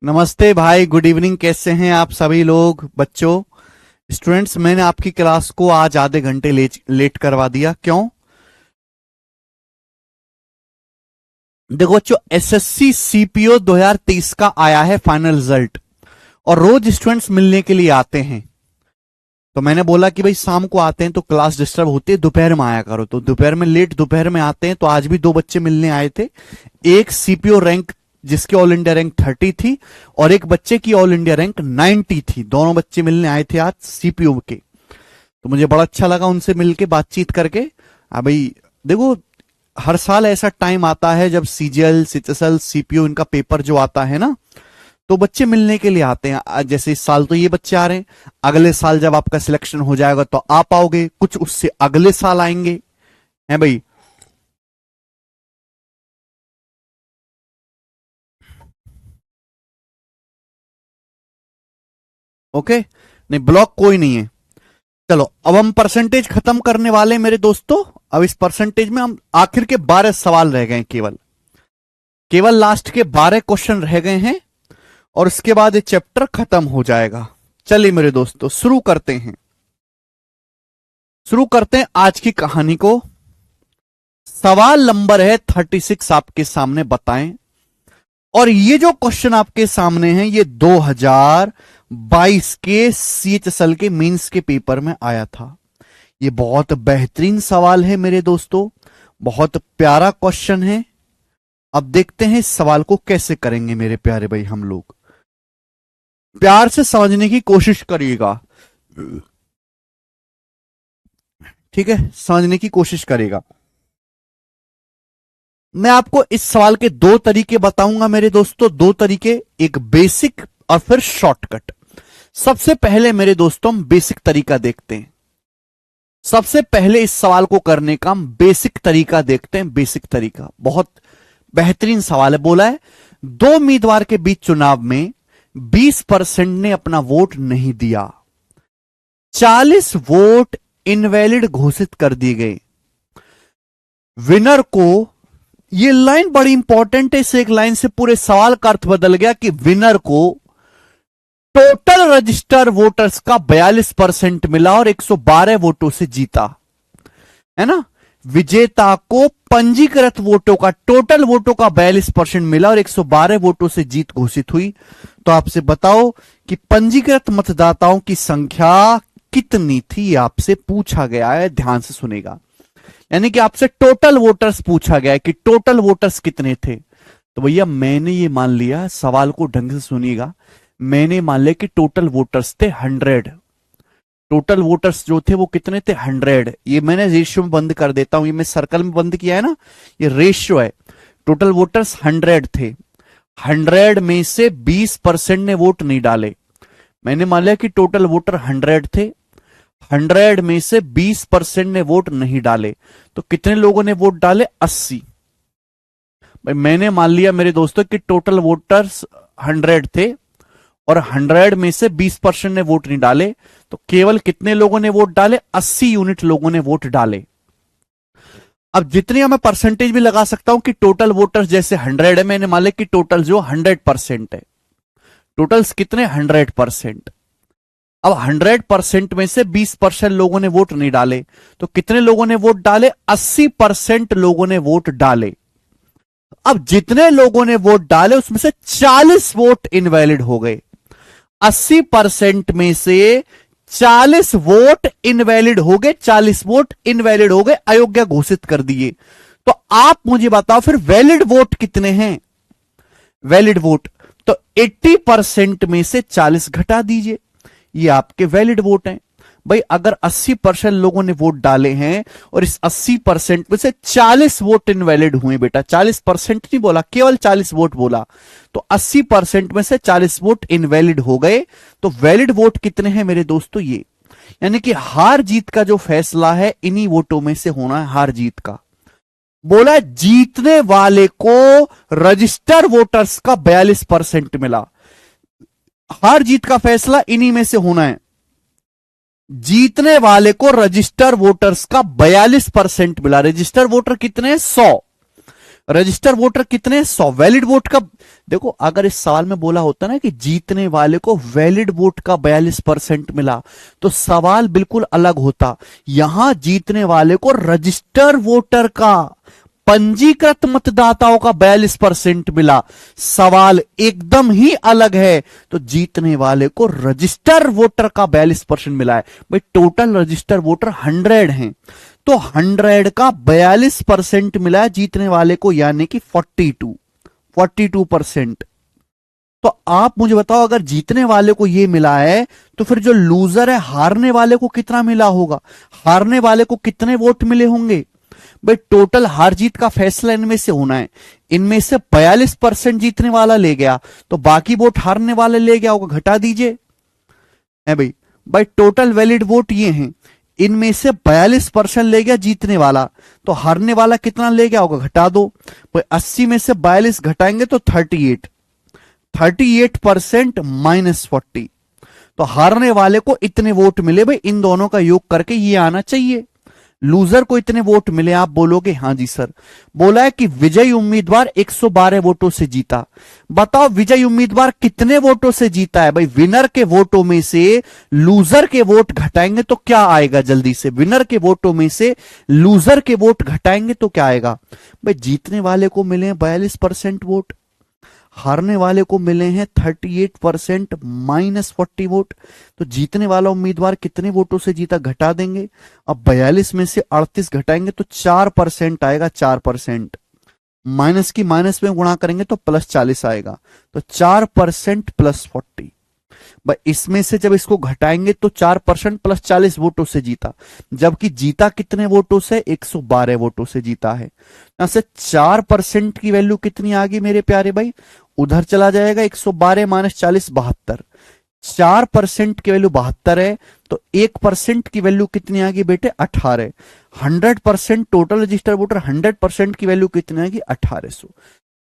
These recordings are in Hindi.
नमस्ते भाई, गुड इवनिंग। कैसे हैं आप सभी लोग? बच्चों, स्टूडेंट्स, मैंने आपकी क्लास को आज आधे घंटे लेट करवा दिया। क्यों? देखो बच्चों, एसएससी सीपीओ 2023 का आया है फाइनल रिजल्ट और रोज स्टूडेंट्स मिलने के लिए आते हैं। तो मैंने बोला कि भाई शाम को आते हैं तो क्लास डिस्टर्ब होती है, दोपहर में आया करो। तो दोपहर में आते हैं। तो आज भी दो बच्चे मिलने आए थे। एक सीपीओ रैंक जिसकी ऑल इंडिया रैंक 30 थी और एक बच्चे की ऑल इंडिया रैंक 90 थी। दोनों बच्चे मिलने आए थे आज सीपीओ के। तो मुझे बड़ा अच्छा लगा उनसे मिलके बातचीत करके। भाई देखो, हर साल ऐसा टाइम आता है जब सीजीएल सीएचएसएल सीपीओ इनका पेपर जो आता है ना, तो बच्चे मिलने के लिए आते हैं। जैसे इस साल तो ये बच्चे आ रहे हैं, अगले साल जब आपका सिलेक्शन हो जाएगा तो आप आओगे, कुछ उससे अगले साल आएंगे, हैं भाई। ओके, नहीं ब्लॉक कोई नहीं है। चलो, अब हम परसेंटेज खत्म करने वाले हैं मेरे दोस्तों। अब इस परसेंटेज में हम आखिर के 12 सवाल रह गए हैं। केवल केवल लास्ट के 12 क्वेश्चन रह गए हैं और उसके बाद ये चैप्टर खत्म हो जाएगा। चलिए मेरे दोस्तों, शुरू करते हैं आज की कहानी को। सवाल नंबर है 36 आपके सामने, बताएं। और ये जो क्वेश्चन आपके सामने है ये 2022 के सीएचएसएल के मेंस के पेपर में आया था। ये बहुत बेहतरीन सवाल है मेरे दोस्तों, बहुत प्यारा क्वेश्चन है। अब देखते हैं इस सवाल को कैसे करेंगे मेरे प्यारे भाई। हम लोग प्यार से समझने की कोशिश करिएगा, ठीक है? समझने की कोशिश करेगा। मैं आपको इस सवाल के दो तरीके बताऊंगा मेरे दोस्तों, दो तरीके, एक बेसिक और फिर शॉर्टकट। सबसे पहले मेरे दोस्तों हम बेसिक तरीका देखते हैं। सबसे पहले इस सवाल को करने का हम बेसिक तरीका देखते हैं। बेसिक तरीका बहुत बेहतरीन सवाल है। बोला है, दो उम्मीदवार के बीच चुनाव में 20% ने अपना वोट नहीं दिया, 40 वोट इनवैलिड घोषित कर दिए गए। विनर को, ये लाइन बड़ी इंपॉर्टेंट है, इस एक लाइन से पूरे सवाल का अर्थ बदल गया कि विनर को टोटल रजिस्टर वोटर्स का 42% मिला और 112 वोटों से जीता, है ना। विजेता को पंजीकृत वोटों का, टोटल वोटों का 42% मिला और 112 वोटों से जीत घोषित हुई। तो आपसे बताओ कि पंजीकृत मतदाताओं की संख्या कितनी थी, आपसे पूछा गया है। ध्यान से सुनेगा, यानी कि आपसे टोटल वोटर्स पूछा गया है कि टोटल वोटर्स कितने थे। तो भैया मैंने ये मान लिया, सवाल को ढंग से सुनिएगा, मैंने मान लिया कि टोटल वोटर्स थे 100। टोटल वोटर्स जो थे वो कितने थे? 100। ये मैंने रेशियो में बंद कर देता हूं, ये मैं सर्कल में बंद किया है ना, ये रेशियो है। टोटल वोटर्स 100 थे। 100 में से 20% ने वोट नहीं डाले। मैंने मान लिया कि टोटल वोटर 100 थे, 100 में से 20% ने वोट नहीं डाले। तो कितने लोगों ने वोट डाले? 80। भाई मैंने मान लिया मेरे दोस्तों कि टोटल वोटर्स 100 थे और 100 में से 20% ने वोट नहीं डाले। तो केवल कितने लोगों ने वोट डाले? 80 यूनिट लोगों ने वोट डाले। अब जितनी मैं परसेंटेज भी लगा सकता हूं कि टोटल वोटर्स जैसे 100 है, मैंने मान लिया कि टोटल जो 100% है। टोटल्स कितने? 100%। अब 100% में से 20% लोगों ने वोट नहीं डाले, तो कितने लोगों ने वोट डाले? 80% लोगों ने वोट डाले। अब जितने लोगों ने वोट डाले उसमें से 40 वोट इनवैलिड हो गए। 80% में से 40 वोट इनवैलिड हो गए, 40 वोट इनवैलिड हो गए, अयोग्य घोषित कर दिए। तो आप मुझे बताओ फिर वैलिड वोट कितने हैं? वैलिड वोट तो 80% में से 40 घटा दीजिए, ये आपके वैलिड वोट हैं। भाई अगर 80% लोगों ने वोट डाले हैं और इस 80% में से 40 वोट इनवैलिड हुए, बेटा 40% नहीं बोला, केवल 40 वोट बोला, तो 80% में से 40 वोट इनवैलिड हो गए। तो वैलिड वोट कितने हैं मेरे दोस्तों? ये, यानी कि हार जीत का जो फैसला है इन्हीं वोटों में से होना है, हार जीत का। बोला जीतने वाले को रजिस्टर वोटर्स का 42% मिला, हार जीत का फैसला इन्हीं में से होना है। जीतने वाले को रजिस्टर वोटर्स का 42% मिला। रजिस्टर वोटर कितने हैं? 100। रजिस्टर वोटर कितने? 100। वैलिड वोट का देखो, अगर इस सवाल में बोला होता ना कि जीतने वाले को वैलिड वोट का 42% मिला तो सवाल बिल्कुल अलग होता। यहां जीतने वाले को रजिस्टर वोटर का, पंजीकृत मतदाताओं का 42% मिला। सवाल एकदम ही अलग है। तो जीतने वाले को रजिस्टर वोटर का 42% मिला है। भाई टोटल रजिस्टर वोटर 100 हैं, तो 100 का 42% मिला है जीतने वाले को, यानी कि 42%। तो आप मुझे बताओ, अगर जीतने वाले को यह मिला है तो फिर जो लूजर है, हारने वाले को कितना मिला होगा? हारने वाले को कितने वोट मिले होंगे? भाई टोटल हार जीत का फैसला इनमें से होना है। इनमें से 42% जीतने वाला ले गया, तो बाकी वोट हारने वाले ले गया होगा, घटा दीजिए। है भाई, टोटल वैलिड वोट ये हैं, इनमें से 42% ले गया जीतने वाला, तो हारने वाला कितना ले गया होगा, घटा दो। भाई 80 में से 42 घटाएंगे तो 38% -40, तो हारने वाले को इतने वोट मिले। भाई इन दोनों का योग करके ये आना चाहिए। लूजर को इतने वोट मिले। आप बोलोगे हाँ जी सर। बोला है कि विजयी उम्मीदवार 112 वोटों से जीता। बताओ विजयी उम्मीदवार कितने वोटों से जीता है? भाई विनर के वोटों में से लूजर के वोट घटाएंगे तो क्या आएगा? जल्दी से, विनर के वोटों में से लूजर के वोट घटाएंगे तो क्या आएगा? भाई जीतने वाले को मिले 42% वोट, हारने वाले को मिले हैं 38% -40 वोट। तो जीतने वाला उम्मीदवार कितने वोटों से जीता, घटा देंगे। अब 42 में से 38 घटाएंगे तो 4% आएगा। 4% माइनस की माइनस में गुणा करेंगे तो +40 आएगा। तो 4% +40। भाई इसमें से जब इसको घटाएंगे तो 4% +40 वोटों से जीता, जबकि जीता कितने वोटों से? 112 वोटों से जीता है। यहां से 4% की वैल्यू कितनी आ गई मेरे प्यारे भाई? उधर चला जाएगा, 112 - 40 72। 4% की वैल्यू 72 है, तो 1% की वैल्यू कितनी आ गई बेटे? 18। 100% टोटल रजिस्टर वोटर, 100% की वैल्यू कितनी आ गई? 1800।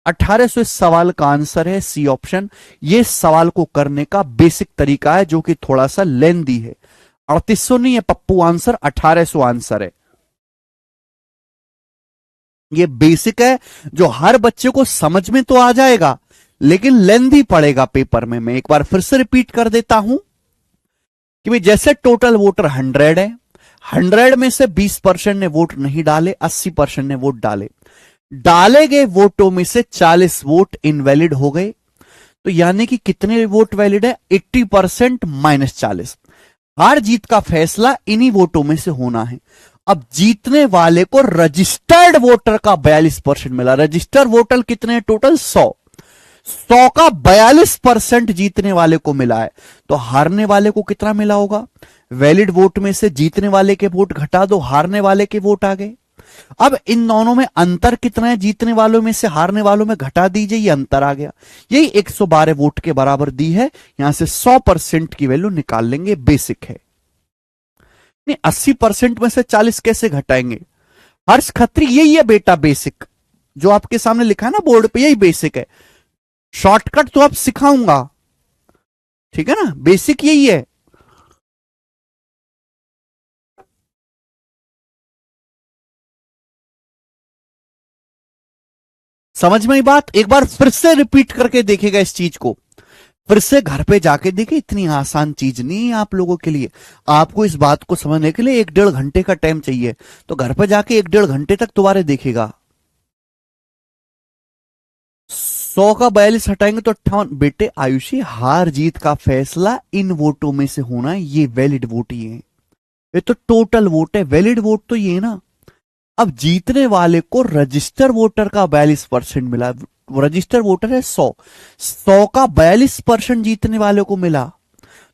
1800 इस सवाल का आंसर है, सी ऑप्शन। ये सवाल को करने का बेसिक तरीका है, जो कि थोड़ा सा लेंदी है। 3800 नहीं है पप्पू आंसर, 1800 आंसर है। ये बेसिक है, जो हर बच्चे को समझ में तो आ जाएगा, लेकिन लेंदी पड़ेगा पेपर में। मैं एक बार फिर से रिपीट कर देता हूं कि भाई जैसे टोटल वोटर 100 है, 100 में से 20% ने वोट नहीं डाले, 80% ने वोट डाले। डाले गए वोटों में से 40 वोट इनवैलिड हो गए, तो यानी कि कितने वोट वैलिड है? 80% -40। हार जीत का फैसला इन्हीं वोटों में से होना है। अब जीतने वाले को रजिस्टर्ड वोटर का 42% मिला। रजिस्टर्ड वोटर कितने? टोटल 100 का 42% जीतने वाले को मिला है। तो हारने वाले को कितना मिला होगा? वैलिड वोट में से जीतने वाले के वोट घटा दो, हारने वाले के वोट आ गए। अब इन दोनों में अंतर कितना है? जीतने वालों में से हारने वालों में घटा दीजिए, ये अंतर आ गया। यही 112 वोट के बराबर दी है। यहां से 100% की वैल्यू निकाल लेंगे, बेसिक है। नहीं, 80% में से 40 कैसे घटाएंगे? हर्ष खत्री, यही है बेटा बेसिक, जो आपके सामने लिखा है ना बोर्ड पे, यही बेसिक है। शॉर्टकट तो अब सिखाऊंगा, ठीक है ना? बेसिक यही है। समझ में ही बात? एक बार फिर से रिपीट करके देखेगा इस चीज को, फिर से घर पे जाके देखे। इतनी आसान चीज नहीं है आप लोगों के लिए। आपको इस बात को समझने के लिए 1-1.5 घंटे का टाइम चाहिए, तो घर पे जाके 1-1.5 घंटे तक दोबारा देखेगा। 100 का 42 हटाएंगे तो 58। बेटे आयुषी, हार जीत का फैसला इन वोटों में से होना है, ये वैलिड वोट ही है। ये तो टोटल वोट है, वैलिड वोट तो ये है ना। अब जीतने वाले को रजिस्टर वोटर का 42% मिला। रजिस्टर वोटर है 100 का 42% जीतने वाले को मिला।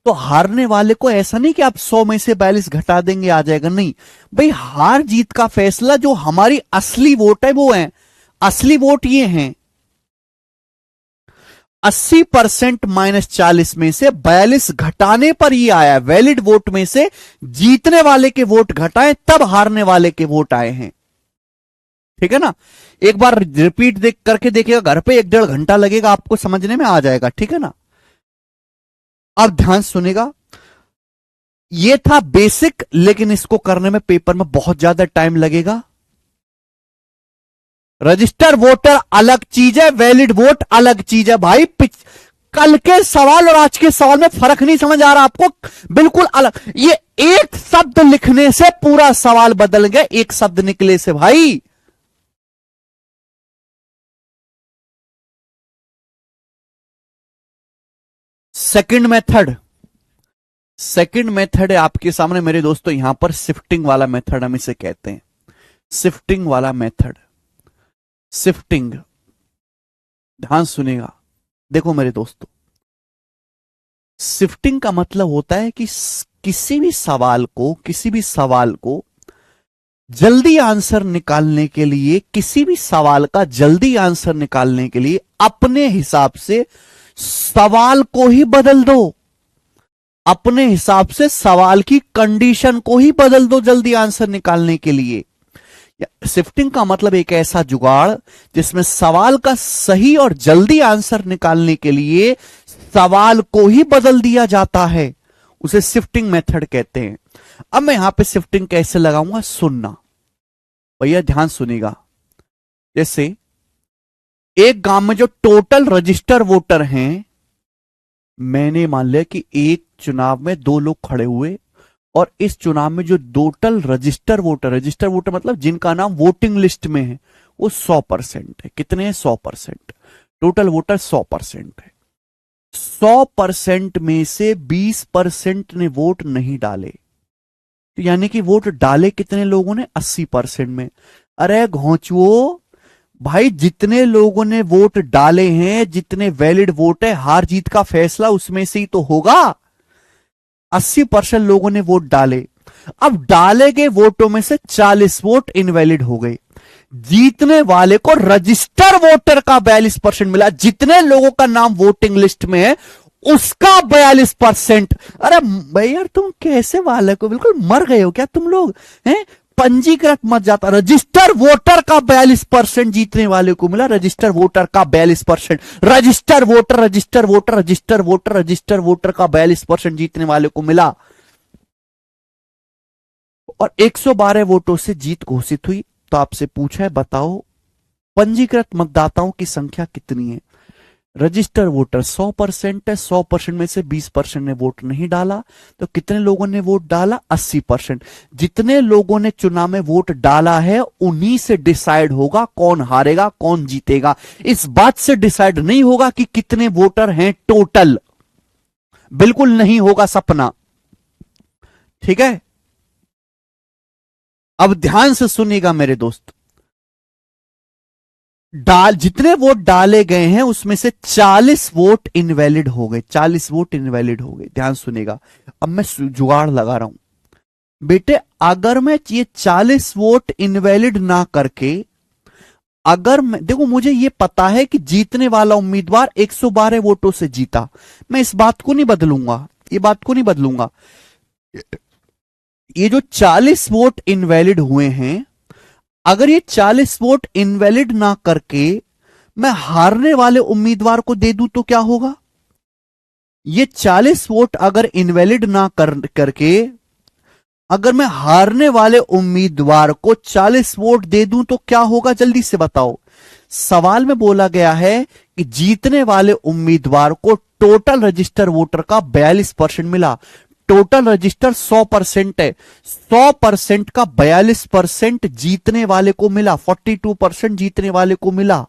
तो हारने वाले को ऐसा नहीं कि आप 100 में से 42 घटा देंगे आ जाएगा, नहीं भाई। हार जीत का फैसला जो हमारी असली वोट है वो है, असली वोट ये है। 80% -40 में से 42 घटाने पर ही आया। वैलिड वोट में से जीतने वाले के वोट घटाए तब हारने वाले के वोट आए हैं, ठीक है ना? एक बार रिपीट देख करके देखिएगा, घर पे 1-1.5 घंटा लगेगा, आपको समझने में आ जाएगा, ठीक है ना? अब ध्यान सुनेगा, ये था बेसिक, लेकिन इसको करने में पेपर में बहुत ज्यादा टाइम लगेगा। रजिस्टर वोटर अलग चीज है, वैलिड वोट अलग चीज है भाई। कल के सवाल और आज के सवाल में फर्क नहीं समझ आ रहा आपको? बिल्कुल अलग। ये एक शब्द लिखने से पूरा सवाल बदल गया, एक शब्द निकले से भाई। सेकंड मेथड, सेकंड मेथड है आपके सामने मेरे दोस्तों, यहां पर शिफ्टिंग वाला मेथड हम इसे कहते हैं, शिफ्टिंग वाला मेथड। शिफ्टिंग, ध्यान सुनिएगा, देखो मेरे दोस्तों, शिफ्टिंग का मतलब होता है कि किसी भी सवाल को जल्दी आंसर निकालने के लिए, किसी भी सवाल का जल्दी आंसर निकालने के लिए अपने हिसाब से सवाल को ही बदल दो, अपने हिसाब से सवाल की कंडीशन को ही बदल दो जल्दी आंसर निकालने के लिए। शिफ्टिंग का मतलब एक ऐसा जुगाड़ जिसमें सवाल का सही और जल्दी आंसर निकालने के लिए सवाल को ही बदल दिया जाता है, उसे शिफ्टिंग मेथड कहते हैं। अब मैं यहां पे शिफ्टिंग कैसे लगाऊंगा, सुनना भैया, ध्यान सुनिएगा। जैसे एक गांव में जो टोटल रजिस्टर वोटर हैं, मैंने मान लिया कि एक चुनाव में 2 लोग खड़े हुए और इस चुनाव में जो टोटल रजिस्टर वोटर मतलब जिनका नाम वोटिंग लिस्ट में है, वो 100% है। कितने हैं? 100%। टोटल वोटर 100% है। 100% में से 20% ने वोट नहीं डाले, तो यानी कि वोट डाले कितने लोगों ने? 80% में। अरे घोंचुओ भाई, जितने लोगों ने वोट डाले हैं, जितने वैलिड वोट है, हार जीत का फैसला उसमें से ही तो होगा। 80% लोगों ने वोट डाले। अब डाले गए वोटों में से 40 वोट इनवैलिड हो गए। जीतने वाले को रजिस्टर वोटर का 42% मिला। जितने लोगों का नाम वोटिंग लिस्ट में है उसका 42%। अरे भैया तुम कैसे वाले को, बिल्कुल मर गए हो क्या तुम लोग हैं? पंजीकृत मत जाता, रजिस्टर वोटर का 42% जीतने वाले को मिला, रजिस्टर वोटर का 42%। Register voter register voter register voter register voter का 42% जीतने वाले को मिला और 112 वोटों से जीत घोषित हुई। तो आपसे पूछा है, बताओ पंजीकृत मतदाताओं की संख्या कितनी है? रजिस्टर वोटर 100% है, 100% में से 20% ने वोट नहीं डाला, तो कितने लोगों ने वोट डाला? 80%। जितने लोगों ने चुनाव में वोट डाला है उन्हीं से डिसाइड होगा कौन हारेगा कौन जीतेगा। इस बात से डिसाइड नहीं होगा कि कितने वोटर हैं टोटल, बिल्कुल नहीं होगा सपना। ठीक है, अब ध्यान से सुनिएगा मेरे दोस्त। जितने वोट डाले गए हैं उसमें से 40 वोट इनवैलिड हो गए, 40 वोट इनवैलिड हो गए। ध्यान सुनिएगा, अब मैं जुगाड़ लगा रहा हूं बेटे। अगर मैं ये 40 वोट इनवैलिड ना करके, अगर मैं, देखो मुझे ये पता है कि जीतने वाला उम्मीदवार 112 वोटों से जीता, मैं इस बात को नहीं बदलूंगा, ये बात को नहीं बदलूंगा। ये जो 40 वोट इनवैलिड हुए हैं, अगर ये 40 वोट इनवैलिड ना करके मैं हारने वाले उम्मीदवार को दे दूं तो क्या होगा? ये 40 वोट अगर इनवैलिड ना करके अगर मैं हारने वाले उम्मीदवार को 40 वोट दे दूं तो क्या होगा? जल्दी से बताओ। सवाल में बोला गया है कि जीतने वाले उम्मीदवार को टोटल रजिस्टर वोटर का 42% मिला। टोटल रजिस्टर 100% है, 100% का 42% जीतने वाले को मिला, 42% जीतने वाले को मिला।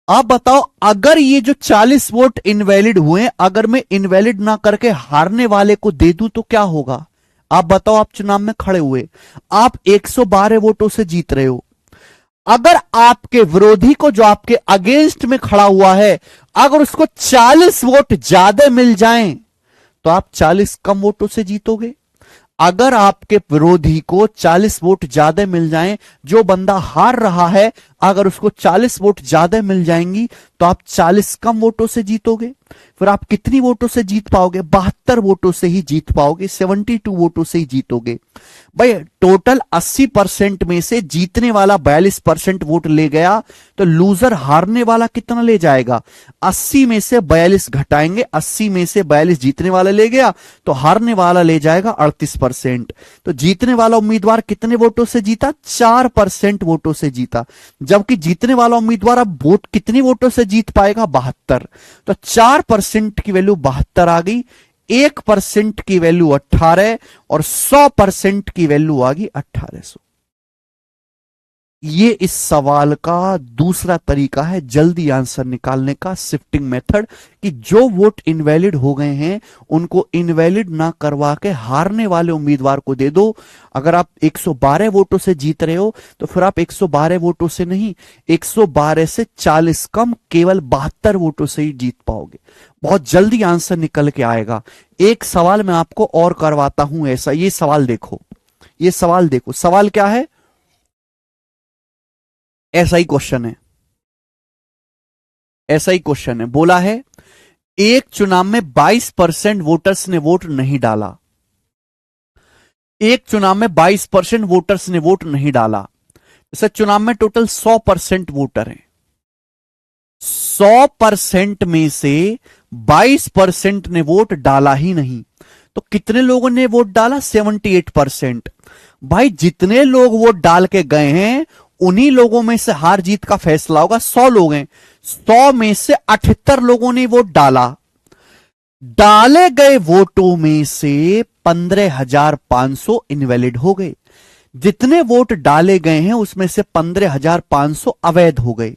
आप बताओ, अगर ये जो 40 वोट इनवैलिड हुए, अगर मैं इनवैलिड ना करके हारने वाले को दे दूं तो क्या होगा? आप बताओ, आप चुनाव में खड़े हुए, आप 112 वोटों से जीत रहे हो। अगर आपके विरोधी को, जो आपके अगेंस्ट में खड़ा हुआ है, अगर उसको 40 वोट ज्यादा मिल जाएं तो आप 40 कम वोटों से जीतोगे। अगर आपके विरोधी को 40 वोट ज्यादा मिल जाएं, जो बंदा हार रहा है, अगर उसको 40 वोट ज्यादा मिल जाएंगी तो आप 40 कम वोटों से जीतोगे। फिर आप कितनी वोटों से जीत पाओगे? 72 वोटों से ही जीत पाओगे, 72 वोटों से ही जीतोगे। भाई टोटल 80% में से जीतने वाला 42% वोट ले गया, तो लूजर हारने वाला कितना ले जाएगा? 80 में से 42 घटाएंगे, 80 में से 42 जीतने वाला ले गया, तो हारने वाला ले जाएगा 38%। तो जीतने वाला उम्मीदवार कितने वोटों से जीता? 4% वोटों से जीता। जबकि जीतने वाला उम्मीदवार अब वोट कितनी वोटों से जीत पाएगा? 72। तो 4% की वैल्यू 72 आ गई, 1% की वैल्यू 18 और 100% की वैल्यू आ गई 1800। ये इस सवाल का दूसरा तरीका है जल्दी आंसर निकालने का, शिफ्टिंग मेथड, कि जो वोट इनवैलिड हो गए हैं उनको इनवैलिड ना करवा के हारने वाले उम्मीदवार को दे दो। अगर आप 112 वोटों से जीत रहे हो तो फिर आप 112 वोटों से नहीं, 112 से 40 कम, केवल 72 वोटों से ही जीत पाओगे। बहुत जल्दी आंसर निकल के आएगा। एक सवाल मैं आपको और करवाता हूं ऐसा, ये सवाल देखो, ये सवाल देखो, सवाल क्या है? ऐसा ही क्वेश्चन है, ऐसा ही क्वेश्चन है। बोला है एक चुनाव में 22% वोटर्स ने वोट नहीं डाला। एक चुनाव में 22% वोटर्स ने वोट नहीं डाला। जैसे चुनाव में टोटल 100% वोटर हैं, 100% में से 22% ने वोट डाला ही नहीं, तो कितने लोगों ने वोट डाला? 78%। भाई जितने लोग वोट डाल के गए हैं उन्हीं लोगों में से हार जीत का फैसला होगा। 100 लोग हैं, 100 में से 78 लोगों ने वोट डाला। डाले गए वोटों में से 15,500 इनवैलिड हो गए। जितने वोट डाले गए हैं उसमें से 15,500 अवैध हो गए।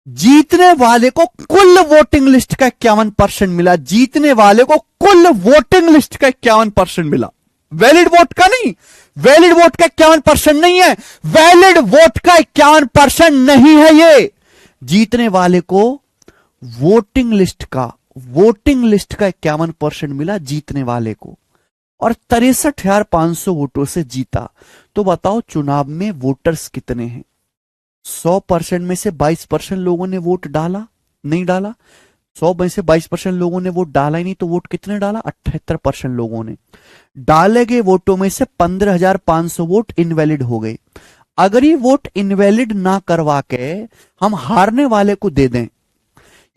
जीतने वाले को कुल वोटिंग लिस्ट का 51% मिला। जीतने वाले को कुल वोटिंग लिस्ट का 51% मिला, वैलिड वोट का नहीं। वैलिड वोट का 51% नहीं है, वैलिड वोट का 51% नहीं है ये। जीतने वाले को वोटिंग लिस्ट का 51% मिला जीतने वाले को, और 63,500 वोटों से जीता। तो बताओ चुनाव में वोटर्स कितने हैं? 100% में से 22% लोगों ने वोट डाला, नहीं डाला। 100 में से 22% लोगों ने वोट डाला ही नहीं, तो वोट कितने डाला? 78% लोगों ने। डाले गए वोटों में से 15,500 वोट इनवैलिड हो गए। अगर ये वोट इनवैलिड ना करवा के हम हारने वाले को दे दें,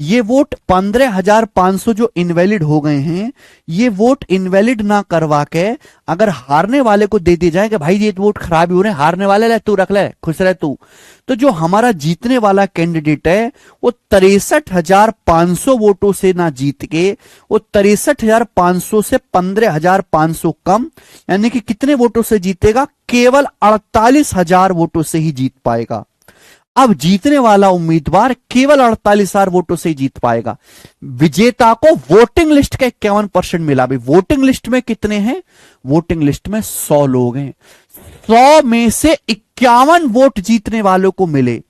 ये वोट 15,500 जो इनवैलिड हो गए हैं, ये वोट इनवैलिड ना करवा के अगर हारने वाले को दे दिए जाए कि भाई ये वोट खराब ही हो रहे हैं, हारने वाले ले, तू रख ले, खुश रह तू, तो जो हमारा जीतने वाला कैंडिडेट है वो 63,500 वोटों से ना जीत के, वो 63,500 से 15,500 कम, यानी कि कितने वोटों से जीतेगा? केवल 48,000 वोटों से ही जीत पाएगा। अब जीतने वाला उम्मीदवार केवल 48,000 वोटों से ही जीत पाएगा। विजेता को वोटिंग लिस्ट का 51% मिला। भी वोटिंग लिस्ट में कितने हैं? वोटिंग लिस्ट में 100 लोग हैं, 100 में से 51 वोट जीतने वालों को मिले।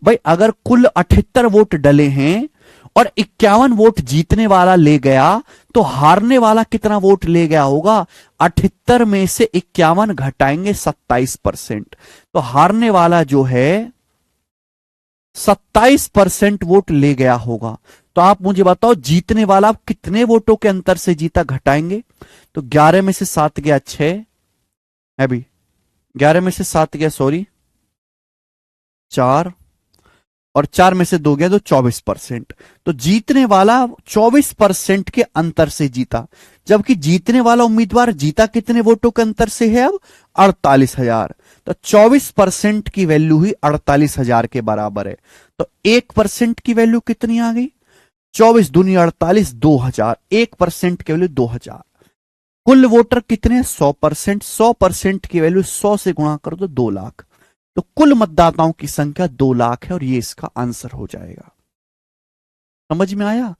भाई अगर कुल 78 वोट डले हैं और 51 वोट जीतने वाला ले गया, तो हारने वाला कितना वोट ले गया होगा? 78 में से 51 घटाएंगे 27%, तो हारने वाला जो है 27% वोट ले गया होगा। तो आप मुझे बताओ जीतने वाला आप कितने वोटों के अंतर से जीता? घटाएंगे तो 11 में से 7 गया 6 है भी, 11 में से 7 गया, सॉरी 4, और 4 में से 2 गया तो 24%। तो जीतने वाला 24% के अंतर से जीता। जबकि जीतने वाला उम्मीदवार जीता कितने वोटों के अंतर से है? अब 48,000। तो 24% की वैल्यू ही 48,000 के बराबर है। तो 1% की वैल्यू कितनी आ गई? 24 दूनी 48, 2,000। 1% की वैल्यू 2,000। कुल वोटर कितने? 100%। 100% की वैल्यू 100 से गुणा कर दो, 2 लाख। तो कुल मतदाताओं की संख्या 2 लाख है, और ये इसका आंसर हो जाएगा। समझ में आया?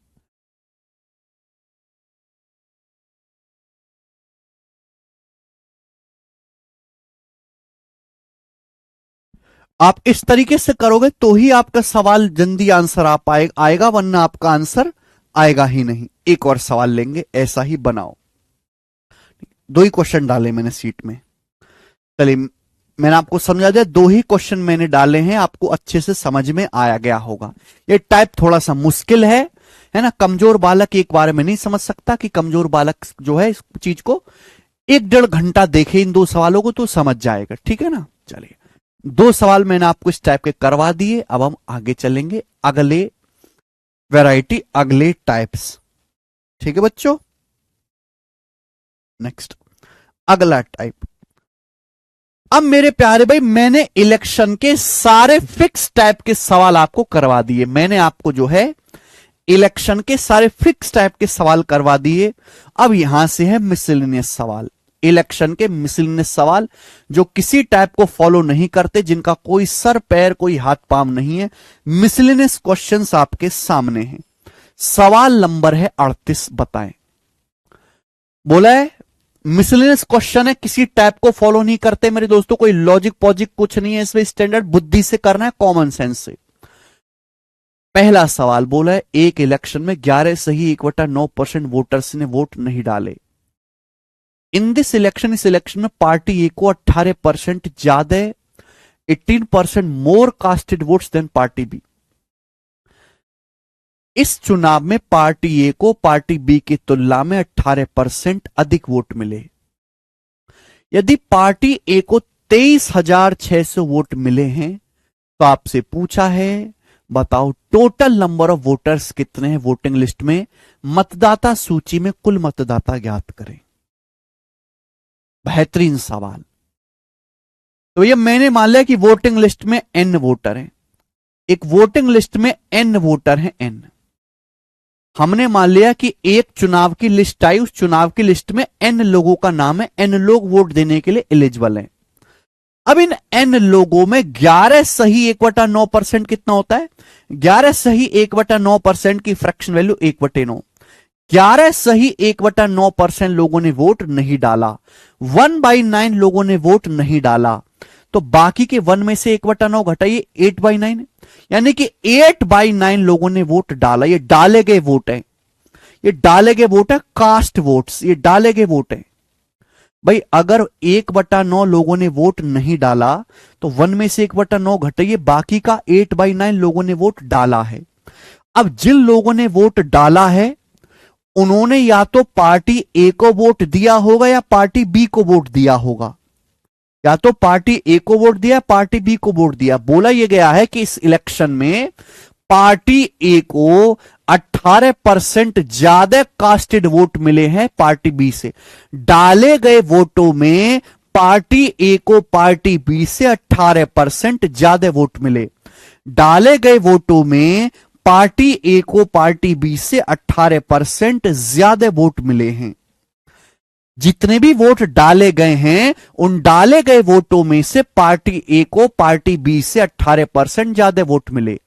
आप इस तरीके से करोगे तो ही आपका सवाल जल्दी आंसर आ पाएगा, आएगा, वरना आपका आंसर आएगा ही नहीं। एक और सवाल लेंगे, ऐसा ही बनाओ। 2 ही क्वेश्चन डाले मैंने सीट में। चलिए मैंने आपको समझा दिया, दो ही क्वेश्चन मैंने डाले हैं, आपको अच्छे से समझ में आया गया होगा। ये टाइप थोड़ा सा मुश्किल है ना। कमजोर बालक एक बार में नहीं समझ सकता, कि कमजोर बालक जो है इस चीज को 1-1.5 घंटा देखे इन दो सवालों को तो समझ जाएगा, ठीक है ना। चलिए, दो सवाल मैंने आपको इस टाइप के करवा दिए, अब हम आगे चलेंगे अगले वैरायटी, अगले टाइप्स, ठीक है बच्चों। नेक्स्ट, अगला टाइप। अब मेरे प्यारे भाई, मैंने इलेक्शन के सारे फिक्स टाइप के सवाल आपको करवा दिए। मैंने आपको जो है इलेक्शन के सारे फिक्स टाइप के सवाल करवा दिए। अब यहां से है मिसलेनियस सवाल, इलेक्शन के मिसलेनियस सवाल जो किसी टाइप को फॉलो नहीं करते, जिनका कोई सर पैर कोई हाथ पांव नहीं है। मिसलेनियस क्वेश्चंस आपके सामने हैं। सवाल नंबर है 38, बताएं। बोला है मिसलेनियस क्वेश्चन है, किसी टाइप को फॉलो नहीं करते मेरे दोस्तों, कोई लॉजिक पॉजिक कुछ नहीं है इसमें, स्टैंडर्ड बुद्धि से करना है, कॉमन सेंस से। पहला सवाल बोला है, एक इलेक्शन में 11 सही 1/9% वोटर्स ने वोट नहीं डाले। इन दिस इलेक्शन, इस इलेक्शन में पार्टी ए को 18% ज्यादा, 18% more casted votes than party b. इस चुनाव में पार्टी ए को पार्टी बी की तुलना में 18% अधिक वोट मिले। यदि पार्टी ए को 23,600 वोट मिले हैं तो आपसे पूछा है बताओ टोटल नंबर ऑफ वोटर्स कितने हैं वोटिंग लिस्ट में, मतदाता सूची में कुल मतदाता ज्ञात करें। बेहतरीन सवाल। तो ये मैंने मान लिया कि वोटिंग लिस्ट में n वोटर हैं, एक वोटिंग लिस्ट में n वोटर हैं n। हमने मान लिया कि एक चुनाव की लिस्ट आई, उस चुनाव की लिस्ट में n लोगों का नाम है, n लोग वोट देने के लिए एलिजिबल हैं। अब इन n लोगों में 11 सही 1/9% कितना होता है? 11 सही 1/9% की फ्रैक्शन वैल्यू 1/9। 11 सही 1/9% लोगों ने वोट नहीं डाला, 1/9 लोगों ने वोट नहीं डाला, तो बाकी के 1 में से 1/9 घटाइए, 8/9, यानी कि 8/9 लोगों ने वोट डाला। ये डाले गए वोट है, ये डाले गए वोट है, कास्ट वोट्स, ये डाले गए वोट है। भाई अगर 1/9 लोगों ने वोट नहीं डाला तो 1 में से 1/9 घटाइए, बाकी का 8/9 लोगों ने वोट डाला है। अब जिन लोगों ने वोट डाला है उन्होंने या तो पार्टी ए को वोट दिया होगा या पार्टी बी को वोट दिया होगा, या तो पार्टी ए को वोट दिया पार्टी बी को वोट दिया। बोला यह गया है कि इस इलेक्शन में पार्टी ए को 18% ज्यादा कास्टेड वोट मिले हैं पार्टी बी से। डाले गए वोटों में पार्टी ए को पार्टी बी से 18% ज्यादा वोट मिले। डाले गए वोटों में पार्टी ए को पार्टी बी से 18% ज्यादा वोट मिले हैं। जितने भी वोट डाले गए हैं उन डाले गए वोटों में से पार्टी ए को पार्टी बी से 18% ज्यादा वोट मिले।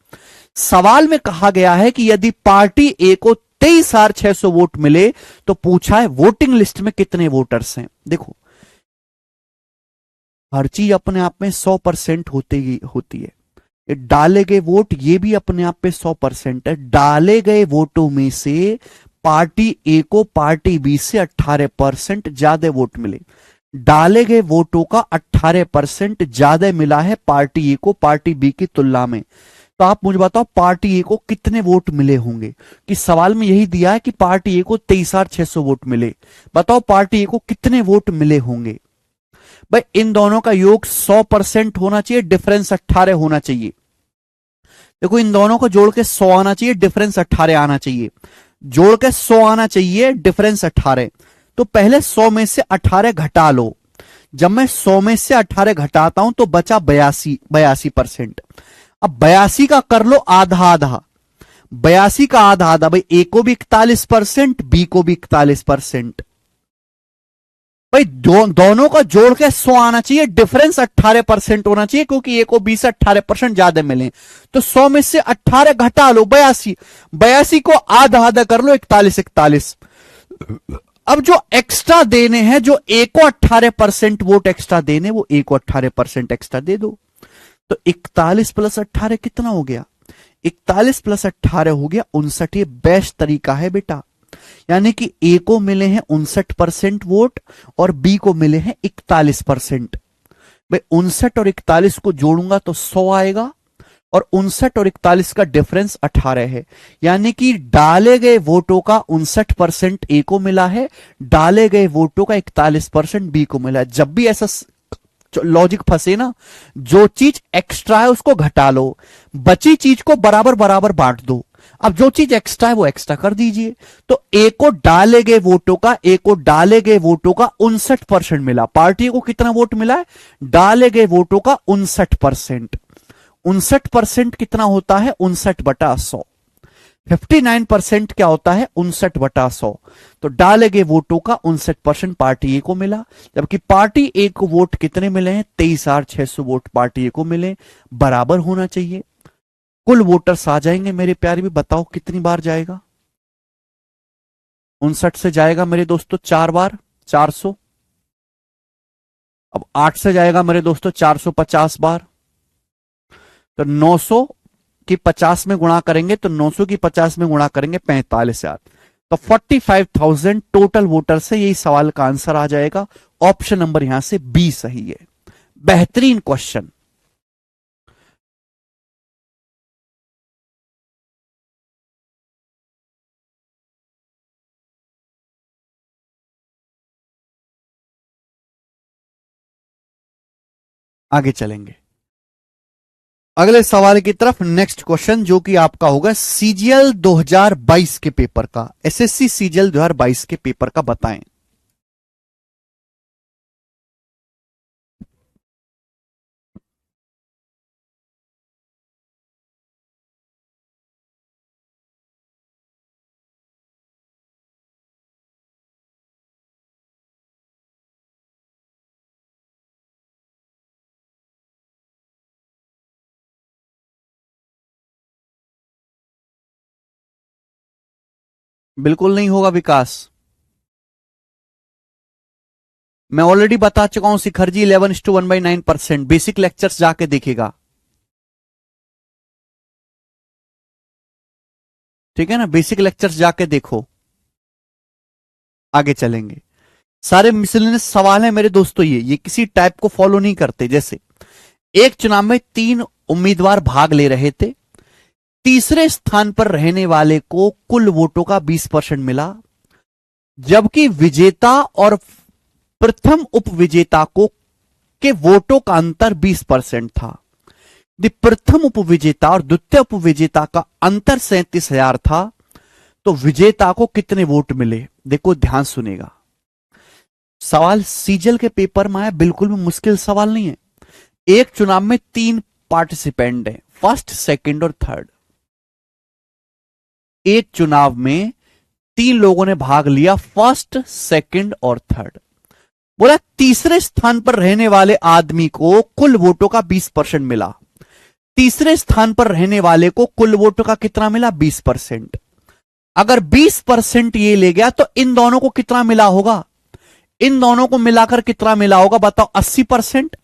सवाल में कहा गया है कि यदि पार्टी ए को 23,600 वोट मिले तो पूछा है वोटिंग लिस्ट में कितने वोटर्स हैं। देखो हर चीज अपने आप में 100% होती है। ये डाले गए वोट ये भी अपने आप में 100% है। डाले गए वोटों में से पार्टी ए को पार्टी बी से 18% ज्यादा वोट मिले। डाले गए वोटों का 18% ज्यादा मिला है पार्टी ए को पार्टी बी की तुलना में। तो आप मुझे बताओ पार्टी ए को कितने वोट मिले होंगे, कि सवाल में यही दिया है कि पार्टी ए को 23,600 वोट मिले। बताओ पार्टी ए को कितने वोट मिले होंगे। भाई इन दोनों का योग 100% होना चाहिए, डिफरेंस 18 होना चाहिए। देखो इन दोनों को जोड़ के 100 आना चाहिए, डिफरेंस 18 आना चाहिए। जोड़ के 100 आना चाहिए, डिफरेंस 18। तो पहले 100 में से 18 घटा लो। जब मैं 100 में से 18 घटाता हूं तो बचा 82%। अब 82 का कर लो आधा आधा, 82 का आधा आधा। भाई ए को भी 41%, बी को भी 41%। भाई दोनों का जोड़ के 100 आना चाहिए, डिफरेंस 18% होना चाहिए, क्योंकि ए को बी से 18% ज्यादा मिले। तो 100 में से 18 घटा लो, 82 को आधा आधा कर लो, 41। अब जो एक्स्ट्रा देने हैं, जो ए को 18% वोट एक्स्ट्रा देने, वो ए को 18% एक्स्ट्रा दे दो। तो 41 + 18 कितना हो गया? 41 + 18 हो गया 59। ये बेस्ट तरीका है बेटा, यानी कि ए को मिले हैं 59% वोट और बी को मिले हैं 41%। भाई 59 और 41 को जोड़ूंगा तो 100 आएगा, और 59 और 41 का डिफरेंस 18 है, यानी कि डाले गए वोटों का 59% ए को मिला है, डाले गए वोटों का 41% बी को मिला है। जब भी ऐसा लॉजिक फंसे ना, जो चीज एक्स्ट्रा है उसको घटा लो, बची चीज को बराबर बराबर बांट दो। अब जो चीज एक्स्ट्रा है वो एक्स्ट्रा कर दीजिए। तो ए को डाले गए वोटों का 59% मिला। पार्टी को कितना वोट मिला है? डाले गए वोटों का 59%। 59% कितना होता है? 59/100। 59% क्या होता है? 59/100। तो डाले गए वोटों का 59% पार्टी ए को मिला, जबकि पार्टी ए को वोट कितने मिले हैं? 23,600 वोट पार्टी ए को मिले। बराबर होना चाहिए। कुल वोटर्स आ जाएंगे मेरे प्यारे भी, बताओ कितनी बार जाएगा? 59 से जाएगा मेरे दोस्तों 4 बार, 400। अब 8 से जाएगा मेरे दोस्तों 450 बार। तो 900 की 50 में गुणा करेंगे, तो 900 की 50 में गुणा करेंगे 45,000। तो 45,000 टोटल वोटर से यही सवाल का आंसर आ जाएगा। ऑप्शन नंबर यहां से बी सही है। बेहतरीन क्वेश्चन। आगे चलेंगे अगले सवाल की तरफ। नेक्स्ट क्वेश्चन जो कि आपका होगा सीजीएल 2022 के पेपर का, एसएससी सीजीएल 2022 के पेपर का बताएं। बिल्कुल नहीं होगा विकास, मैं ऑलरेडी बता चुका हूं शिखर जी। 11:1/9%। बेसिक लेक्चर्स जाके देखेगा, ठीक है ना? बेसिक लेक्चर्स जाके देखो। आगे चलेंगे। सारे मिसलेनियस सवाल हैं मेरे दोस्तों, ये किसी टाइप को फॉलो नहीं करते। जैसे एक चुनाव में 3 उम्मीदवार भाग ले रहे थे, तीसरे स्थान पर रहने वाले को कुल वोटों का 20% मिला, जबकि विजेता और प्रथम उपविजेता को के वोटों का अंतर 20% था। यदि प्रथम उपविजेता और द्वितीय उपविजेता का अंतर 37,000 था, तो विजेता को कितने वोट मिले? देखो ध्यान सुनेगा, सवाल सीजल के पेपर में आया, बिल्कुल भी मुश्किल सवाल नहीं है। एक चुनाव में 3 पार्टिसिपेंट हैं, फर्स्ट, सेकंड और थर्ड। एक चुनाव में 3 लोगों ने भाग लिया, फर्स्ट, सेकंड और थर्ड। बोला तीसरे स्थान पर रहने वाले आदमी को कुल वोटों का 20% मिला। तीसरे स्थान पर रहने वाले को कुल वोटों का कितना मिला? 20%। अगर 20% ये ले गया तो इन दोनों को कितना मिला होगा? इन दोनों को मिलाकर कितना मिला होगा बताओ? 80%।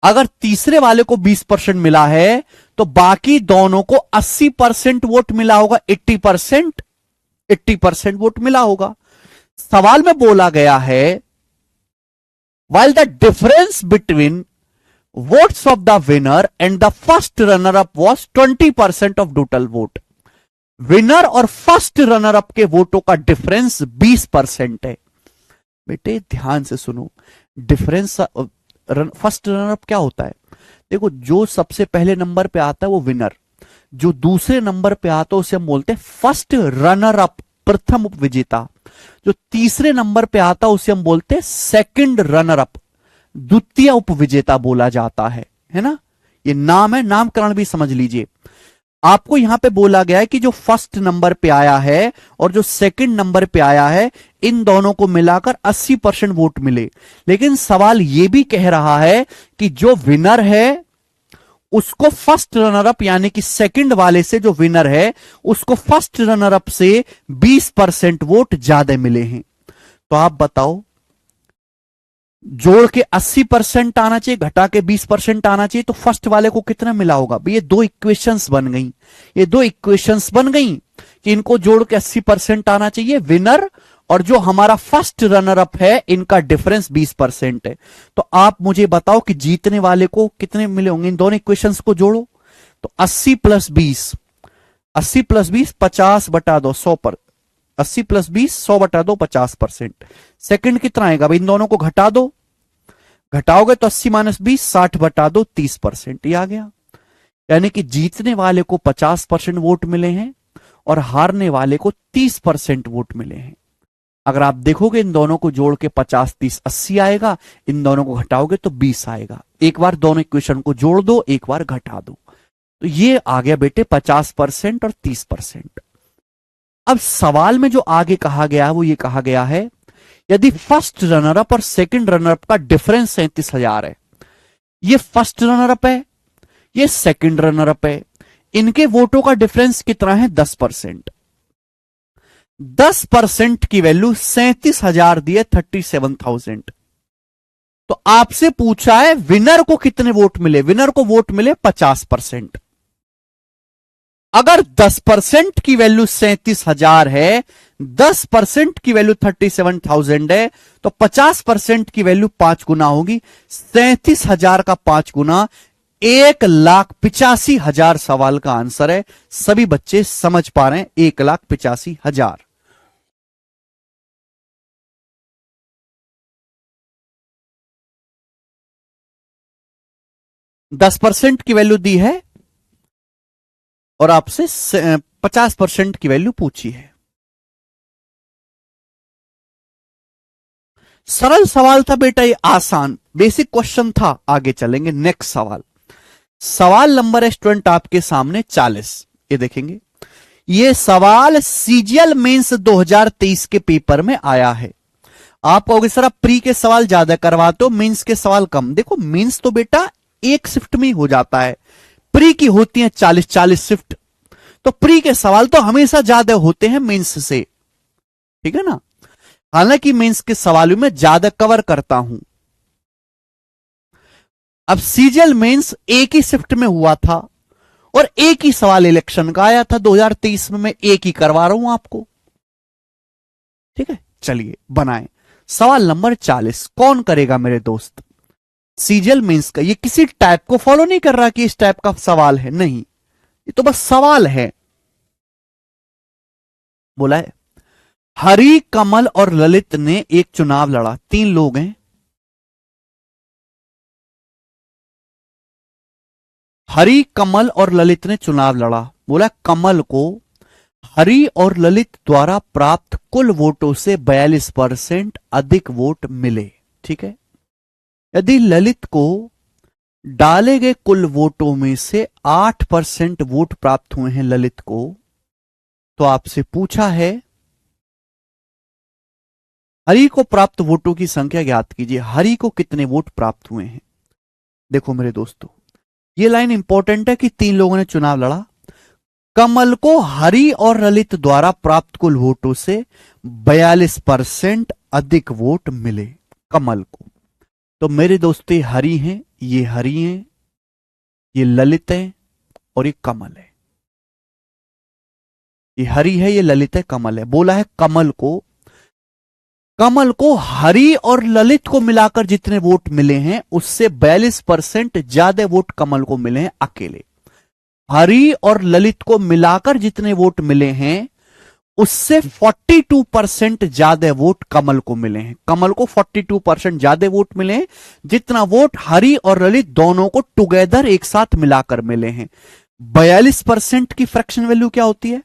अगर तीसरे वाले को 20% मिला है तो बाकी दोनों को 80% वोट मिला होगा। 80% वोट मिला होगा। सवाल में बोला गया है while the difference between votes of the winner and the first runner up was 20% of total vote। Winner और फर्स्ट रनर अप के वोटों का डिफरेंस 20% है। बेटे ध्यान से सुनो, डिफरेंस फर्स्ट रनर अप क्या होता है? देखो, जो सबसे पहले नंबर पे आता है वो विनर, जो दूसरे नंबर पे आता है उसे हम बोलते हैं फर्स्ट रनर अप, प्रथम उपविजेता। जो तीसरे नंबर पे आता है उसे हम बोलते हैं सेकंड रनर अप, द्वितीय उपविजेता बोला जाता है ना? ये नाम है, नामकरण भी समझ लीजिए। आपको यहां पे बोला गया है कि जो फर्स्ट नंबर पे आया है और जो सेकंड नंबर पे आया है, इन दोनों को मिलाकर 80% वोट मिले। लेकिन सवाल यह भी कह रहा है कि जो विनर है उसको फर्स्ट रनर अप, यानी कि सेकंड वाले से जो विनर है उसको फर्स्ट रनर अप से 20% वोट ज्यादा मिले हैं। तो आप बताओ, जोड़ के 80% आना चाहिए, घटा के 20% आना चाहिए, तो फर्स्ट वाले को कितना मिला होगा? ये 2 इक्वेशंस बन गई, ये 2 इक्वेशंस बन गई कि इनको जोड़ के 80% आना चाहिए, विनर और जो हमारा फर्स्ट रनर अप है इनका डिफरेंस 20% है। तो आप मुझे बताओ कि जीतने वाले को कितने मिले होंगे। इन दोनों इक्वेशंस को जोड़ो तो 80 प्लस 20, 80 प्लस 20 50 बटा दो 100 पर, 80 प्लस 20 100 बटा दो 50%। सेकंड कितना आएगा भाई, इन दोनों को घटा दो, घटाओगे तो 80 माइनस 20 60 बटा दो 30%। ये आ गया। यानी कि जीतने वाले को 50% वोट मिले हैं और हारने वाले को 30% वोट मिले हैं। अगर आप देखोगे इन दोनों को जोड़ के 50 30 80 आएगा, इन दोनों को घटाओगे तो 20 आएगा। एक बार दोनों इक्वेशन को जोड़ दो, एक बार घटा दो, तो ये आ गया बेटे 50% और 30%। अब सवाल में जो आगे कहा गया है वो ये कहा गया है, यदि फर्स्ट रनर अप और सेकंड रनर अप का डिफरेंस 37,000 है, ये फर्स्ट रनर अप है, ये सेकंड रनर अप है, इनके वोटों का डिफरेंस कितना है 10%। 10% की वैल्यू 37,000 दी है 37,000। तो आपसे पूछा है विनर को कितने वोट मिले, विनर को वोट मिले 50%। अगर 10% की वैल्यू 37,000 है, 10% की वैल्यू 37,000 है, तो 50% की वैल्यू 5 गुना होगी। 37,000 का 5 गुना 1,85,000 सवाल का आंसर है। सभी बच्चे समझ पा रहे हैं, 1,85,000। 10% की वैल्यू दी है और आपसे 50% की वैल्यू पूछी है। सरल सवाल था बेटा, ये आसान बेसिक क्वेश्चन था। आगे चलेंगे नेक्स्ट सवाल। सवाल नंबर है स्टूडेंट आपके सामने 40। ये देखेंगे, ये सवाल सीजीएल मेंस 2023 के पेपर में आया है। आप कहोगे सर आप प्री के सवाल ज्यादा करवाते हो, मेंस के सवाल कम। देखो मेंस तो बेटा एक शिफ्ट में ही हो जाता है, प्री की होती है 40-40 शिफ्ट, तो प्री के सवाल तो हमेशा ज्यादा होते हैं मेंस से, ठीक है ना। हालांकि मेंस के सवालों में ज्यादा कवर करता हूं। अब सीजीएल मेंस एक ही शिफ्ट में हुआ था और एक ही सवाल इलेक्शन का आया था 2023 में, मैं एक ही करवा रहा हूं आपको, ठीक है। चलिए बनाएं सवाल नंबर 40। कौन करेगा मेरे दोस्त सीजीएल मेंस का। ये किसी टाइप को फॉलो नहीं कर रहा कि इस टाइप का सवाल है, नहीं, ये तो बस सवाल है। बोला है हरि, कमल और ललित ने एक चुनाव लड़ा। 3 लोग हैं, हरि, कमल और ललित ने चुनाव लड़ा। बोला कमल को हरि और ललित द्वारा प्राप्त कुल वोटों से 42% अधिक वोट मिले, ठीक है। यदि ललित को डाले गए कुल वोटों में से 8% वोट प्राप्त हुए हैं ललित को, तो आपसे पूछा है हरि को प्राप्त वोटों की संख्या ज्ञात कीजिए। हरि को कितने वोट प्राप्त हुए हैं। देखो मेरे दोस्तों, ये लाइन इंपॉर्टेंट है कि 3 लोगों ने चुनाव लड़ा। कमल को हरि और ललित द्वारा प्राप्त कुल वोटों से 42% अधिक वोट मिले कमल को। तो मेरे दोस्त ये हरि हैं, ये हरि हैं, ये ललित है और ये कमल है। ये हरि है, ये ललित है, कमल है। बोला है कमल को हरि और ललित को मिलाकर जितने वोट मिले हैं उससे 42% ज्यादा वोट कमल को मिले हैं अकेले। हरि और ललित को मिलाकर जितने वोट मिले हैं उससे 42% ज्यादा वोट कमल को मिले हैं। कमल को 42% ज्यादा वोट मिले हैं जितना वोट हरि और ललित दोनों को टुगेदर एक साथ मिलाकर मिले हैं। 42% की फ्रैक्शन वैल्यू क्या होती है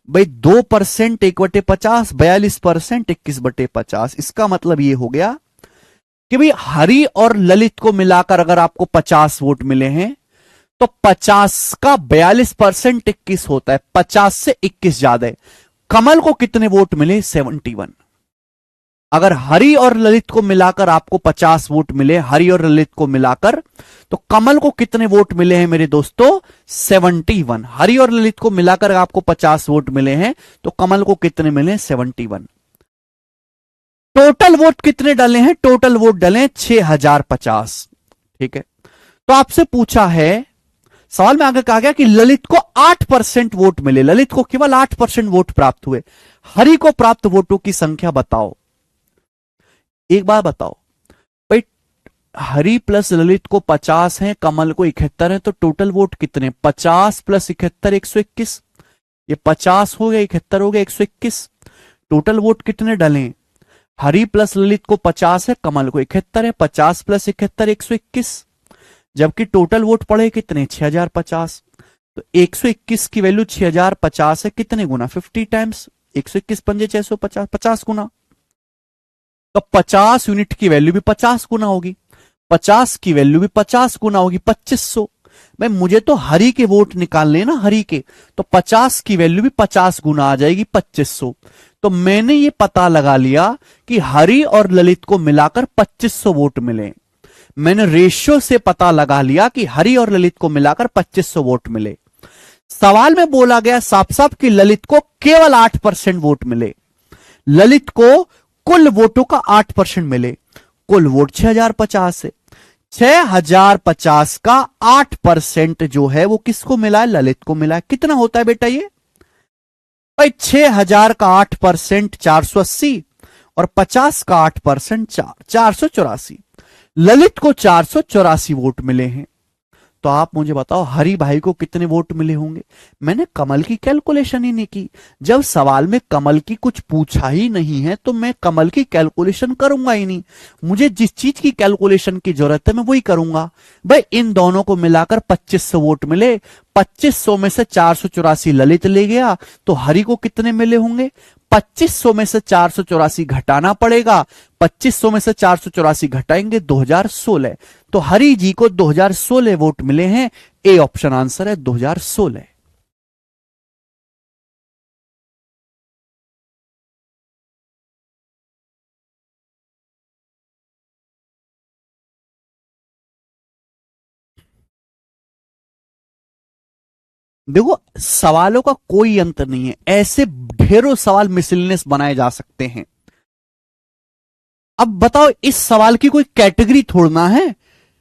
भाई, 2% 1/50, 42% 21/50। इसका मतलब ये हो गया कि भाई हरि और ललित को मिलाकर अगर आपको 50 वोट मिले हैं तो 50 का 42% 21 होता है, 50 से 21 ज्यादा है। कमल को कितने वोट मिले 71। अगर हरि और ललित को मिलाकर आपको 50 वोट मिले, हरि और ललित को मिलाकर, तो कमल को कितने वोट मिले हैं मेरे दोस्तों 71। हरि और ललित को मिलाकर आपको 50 वोट मिले हैं तो कमल को कितने मिले 71। टोटल वोट कितने डाले हैं, टोटल वोट डाले 6050, ठीक है। तो आपसे पूछा है, सवाल में आगे कहा गया कि ललित को 8% वोट मिले, ललित को केवल 8% वोट प्राप्त हुए। हरि को प्राप्त वोटों की संख्या बताओ। एक बार बताओ भाई, हरि प्लस ललित को 50 है, कमल को 71 है, तो टोटल वोट कितने? 50 प्लस 71 121। ये 50 हो गया, 71 हो गया, 121। टोटल वोट कितने डले? हरि प्लस ललित को 50 है, कमल को 71 है, 50 प्लस 71 121। जबकि टोटल वोट पड़े कितने? 6050। तो 121 की वैल्यू 6050 है, कितने गुना? 50 टाइम्स। 121 पंजे 650, 50 गुना। तो 50 यूनिट की वैल्यू भी 50 गुना होगी, 50 की वैल्यू भी 50 गुना होगी, 2500। भाई मुझे तो हरि के वोट निकालने ना, हरि के, तो 50 की वैल्यू भी 50 गुना आ जाएगी, 2500। तो मैंने ये पता लगा लिया कि हरि और ललित को मिलाकर 2500 वोट मिले। मैंने रेशियो से पता लगा लिया कि हरि और ललित को मिलाकर 2500 वोट मिले। सवाल में बोला गया साफ साफ कि ललित को केवल 8% वोट मिले, ललित को कुल वोटों का 8% मिले। कुल वोट 6050 है, 6050 का 8% जो है वो किसको मिला है? ललित को मिला है। कितना होता है बेटा ये? भाई 6000 का 8% 480 और 50 का 8% 484। ललित को 484 वोट मिले हैं। तो आप मुझे बताओ हरि भाई को कितने वोट मिले होंगे? मैंने कमल की कैलकुलेशन ही नहीं की। जब सवाल में कमल की कुछ पूछा ही नहीं है तो मैं कमल की कैलकुलेशन करूंगा ही नहीं। मुझे जिस चीज की कैलकुलेशन की जरूरत है मैं वही करूंगा। भाई इन दोनों को मिलाकर 2500 वोट मिले, 2500 में से 484 ललित ले गया, तो हरि को कितने मिले होंगे? 2500 में से 484 घटाना पड़ेगा, 2500 में से 484 घटाएंगे 2016। तो हरि जी को 2016 वोट मिले हैं। ए ऑप्शन आंसर है 2016। देखो सवालों का कोई अंत नहीं है, ऐसे ढेरों सवाल मिसलिनियस बनाए जा सकते हैं। अब बताओ इस सवाल की कोई कैटेगरी थोड़ना है,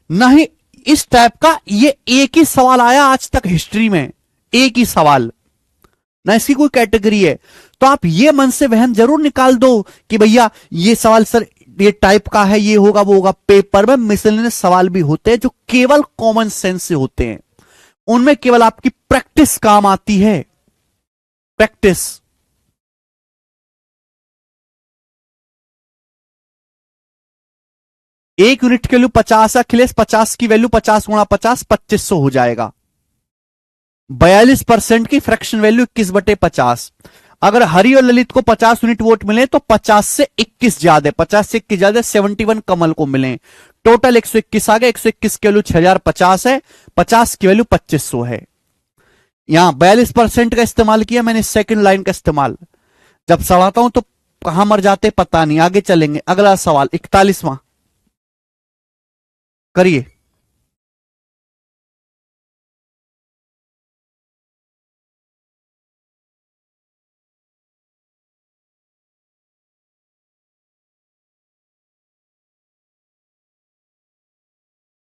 ना ही इस टाइप का ये एक ही सवाल आया आज तक हिस्ट्री में, एक ही सवाल, ना इसकी कोई कैटेगरी है। तो आप ये मन से वहम जरूर निकाल दो कि भैया ये सवाल सर ये टाइप का है, ये होगा वो होगा। पेपर में मिसलेनियस सवाल भी होते हैं जो केवल कॉमन सेंस से होते हैं, उनमें केवल आपकी प्रैक्टिस काम आती है, प्रैक्टिस। एक यूनिट की वैल्यू 50 है अखिलेश, 50 की वैल्यू 50 गुणा 50 2500 हो जाएगा। 42% की फ्रैक्शन वैल्यू 21/50। अगर हरि और ललित को 50 यूनिट वोट मिले तो 50 से 21 ज्यादा, 50 से 21 ज्यादा 71 कमल को मिले, टोटल 121 आ गया। 121 की वैल्यू 6050 है, 50 की वैल्यू 2500 है। यहां 42% का इस्तेमाल किया मैंने, सेकंड लाइन का इस्तेमाल। जब सड़ाता हूं तो कहां मर जाते पता नहीं। आगे चलेंगे, अगला सवाल 41वां करिए।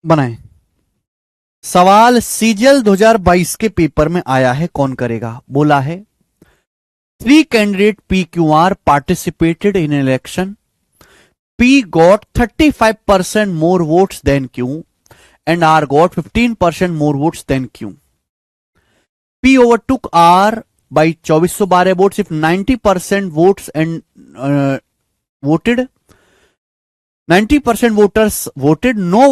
बनाए सवाल सीजीएल 2022 के पेपर में आया है, कौन करेगा? बोला है 3 candidate PQR participated in election. P got 35% more votes than Q and R got 15% more votes than Q. P overtook R by 2412 votes if 90% votes and voted. 90% voters voted. No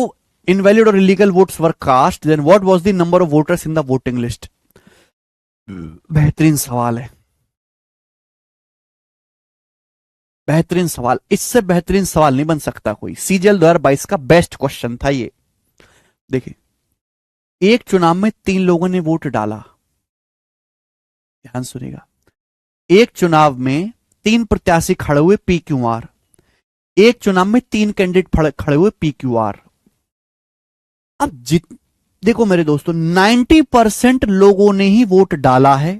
invalid or illegal votes were cast. Then what was the number of voters in the voting list? बेहतरीन सवाल है, बेहतरीन सवाल, इससे बेहतरीन सवाल नहीं बन सकता कोई। सीजीएल 2022 का बेस्ट क्वेश्चन था ये। देखिए एक चुनाव में 3 लोगों ने वोट डाला, ध्यान सुनिएगा। एक चुनाव में 3 प्रत्याशी खड़े हुए PQR, एक चुनाव में 3 कैंडिडेट खड़े हुए PQR। अब देखो मेरे दोस्तों 90% लोगों ने ही वोट डाला है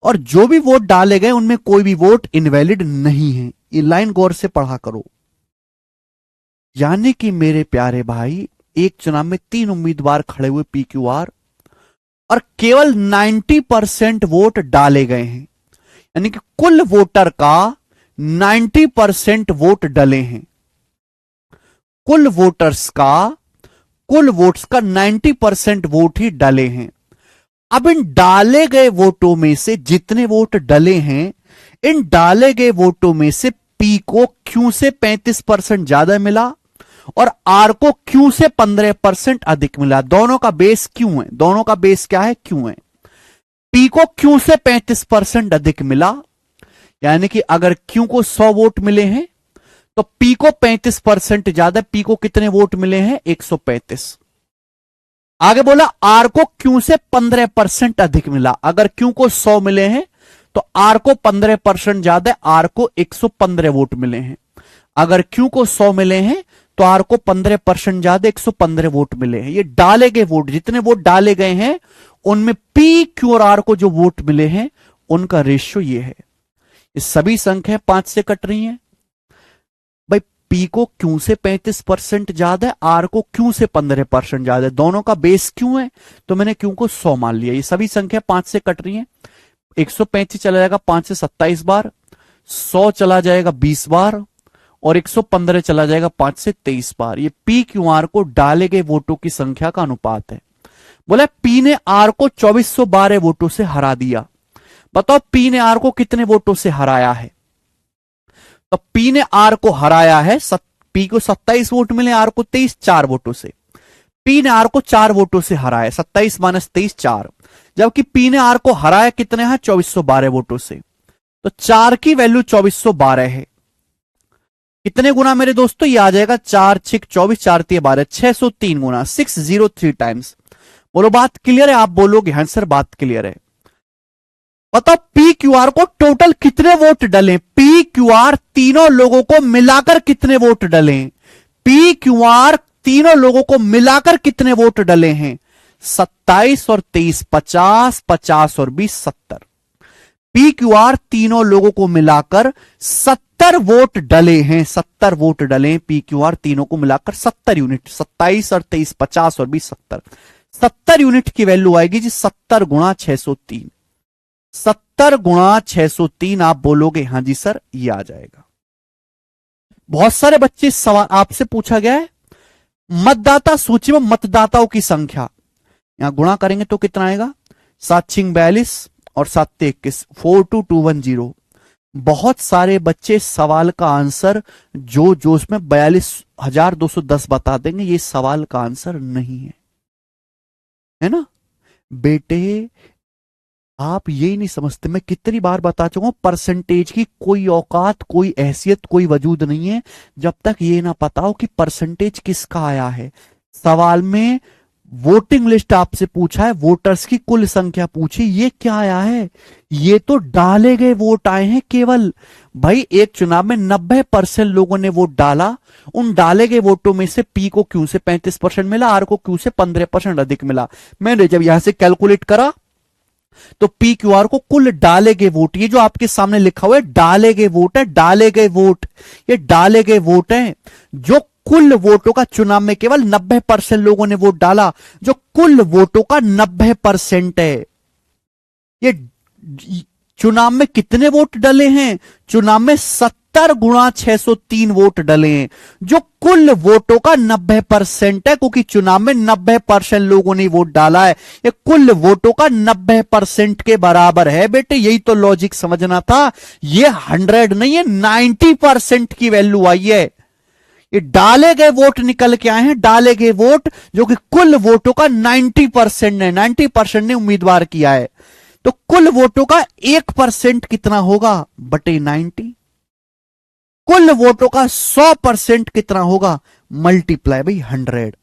और जो भी वोट डाले गए उनमें कोई भी वोट इनवैलिड नहीं है। ये लाइन गौर से पढ़ा करो। यानी कि मेरे प्यारे भाई एक चुनाव में 3 उम्मीदवार खड़े हुए PQR और केवल 90% वोट डाले गए हैं। यानी कि कुल वोटर का 90% वोट डले हैं। कुल वोटर्स का, कुल वोट्स का 90% वोट ही डले हैं। अब इन डाले गए वोटों में से जितने वोट डले हैं, इन डाले गए वोटों में से पी को क्यू से 35% ज्यादा मिला और आर को क्यू से 15% अधिक मिला। दोनों का बेस क्यू है, दोनों का बेस क्या है, क्यू है। पी को क्यू से 35% अधिक मिला, यानी कि अगर क्यू को 100 वोट मिले हैं तो पी को 35% ज्यादा, पी को कितने वोट मिले हैं, 135। आगे बोला आर को क्यू से 15% अधिक मिला। अगर क्यू को 100 मिले हैं तो आर को 15% ज्यादा, आर को 115 वोट मिले हैं। अगर क्यू को 100 मिले हैं तो आर को 15% ज्यादा, 115 वोट मिले हैं। ये डाले गए वोट, जितने वोट डाले गए हैं उनमें पी, क्यू और आर को जो वोट मिले हैं उनका रेशियो ये है। ये सभी संख्या 5 से कट रही हैं भाई। पी को क्यू से 35% ज्यादा है, आर को क्यू से 15% ज्यादा है। दोनों का बेस क्यू है तो मैंने क्यू को 100 मान लिया। ये सभी संख्या 5 से कट रही हैं। 135 चला जाएगा 5 से 27 बार, 100 चला जाएगा 20 बार और 115 चला जाएगा 5 से 23 बार। ये पी क्यू आर को डाले गए वोटों की संख्या का अनुपात है। बोला पी ने आर को 2412 वोटों से हरा दिया। बताओ पी ने आर को कितने वोटों से हराया है। तो पी ने आर को हराया है, पी को 27 वोट मिले, आर को 23, 4 वोटों से। पी ने आर को 4 वोटों से हराया, 27 माइनस 23 4। जबकि पी ने आर को हराया कितने हैं, 2412 वोटों से। तो 4 की वैल्यू 2412 है। कितने गुना मेरे दोस्तों, ये आ जाएगा 4 6 24, 4 3 12, 603 गुना, 603 टाइम्स। बोलो बात क्लियर है। आप बोलोगे हाँ सर बात क्लियर है। बताओ पी क्यू आर को टोटल कितने वोट डले। पी क्यू आर तीनों लोगों को मिलाकर कितने वोट डले। पी क्यू आर तीनों लोगों को मिलाकर कितने वोट डले हैं, 27 और 23, 50, 50 और 20, 70। पी क्यू आर तीनों लोगों को मिलाकर 70 वोट डले हैं, 70 वोट डले हैं पी क्यू आर तीनों को मिलाकर 70 यूनिट। 27 और 23, 50 और 20, 70। 70 यूनिट की वैल्यू आएगी जी 70 गुणा 603। 70 गुणा 603 आप बोलोगे हाँ जी सर ये आ जाएगा। बहुत सारे बच्चे सवाल आपसे पूछा गया है मतदाता सूची में मतदाताओं की संख्या, यहां गुणा करेंगे तो कितना आएगा, 7 6 42 और 7 21, 42210। बहुत सारे बच्चे सवाल का आंसर जो जोश में 42,210 बता देंगे। ये सवाल का आंसर नहीं है ना बेटे। आप यही नहीं समझते, मैं कितनी बार बता चुका हूं, परसेंटेज की कोई औकात, कोई हैसियत, कोई वजूद नहीं है जब तक ये ना पता हो कि परसेंटेज किसका आया है। सवाल में वोटिंग लिस्ट आपसे पूछा है, वोटर्स की कुल संख्या पूछी, ये क्या आया है, ये तो डाले गए वोट आए हैं केवल। भाई एक चुनाव में 90% लोगों ने वोट डाला, उन डाले गए वोटों में से पी को क्यू से 35% मिला, आर को क्यू से 15% अधिक मिला। मैंने जब यहां से कैलकुलेट करा तो पी क्यू आर को कुल डाले गए वोट, ये जो आपके सामने लिखा हुआ है डाले गए वोट है, डाले गए वोट, ये डाले गए वोट है। जो कुल वोटों का चुनाव में केवल 90% लोगों ने वोट डाला, जो कुल वोटों का 90% है। ये चुनाव में कितने वोट डले हैं, चुनाव में 70 गुणा 603 वोट डले हैं, जो कुल वोटों का 90% है, क्योंकि चुनाव में 90% लोगों ने वोट डाला है। ये कुल वोटों का 90% के बराबर है बेटे, यही तो लॉजिक समझना था। ये 100 नहीं है, 90% की वैल्यू आई है। ये डाले गए वोट निकल के आए हैं, डाले गए वोट जो कि कुल वोटों का 90% है, 90% ने उम्मीदवार किया है। तो कुल वोटों का 1% कितना होगा, बटे 90। कुल वोटों का 100% कितना होगा, मल्टीप्लाई बाई 100।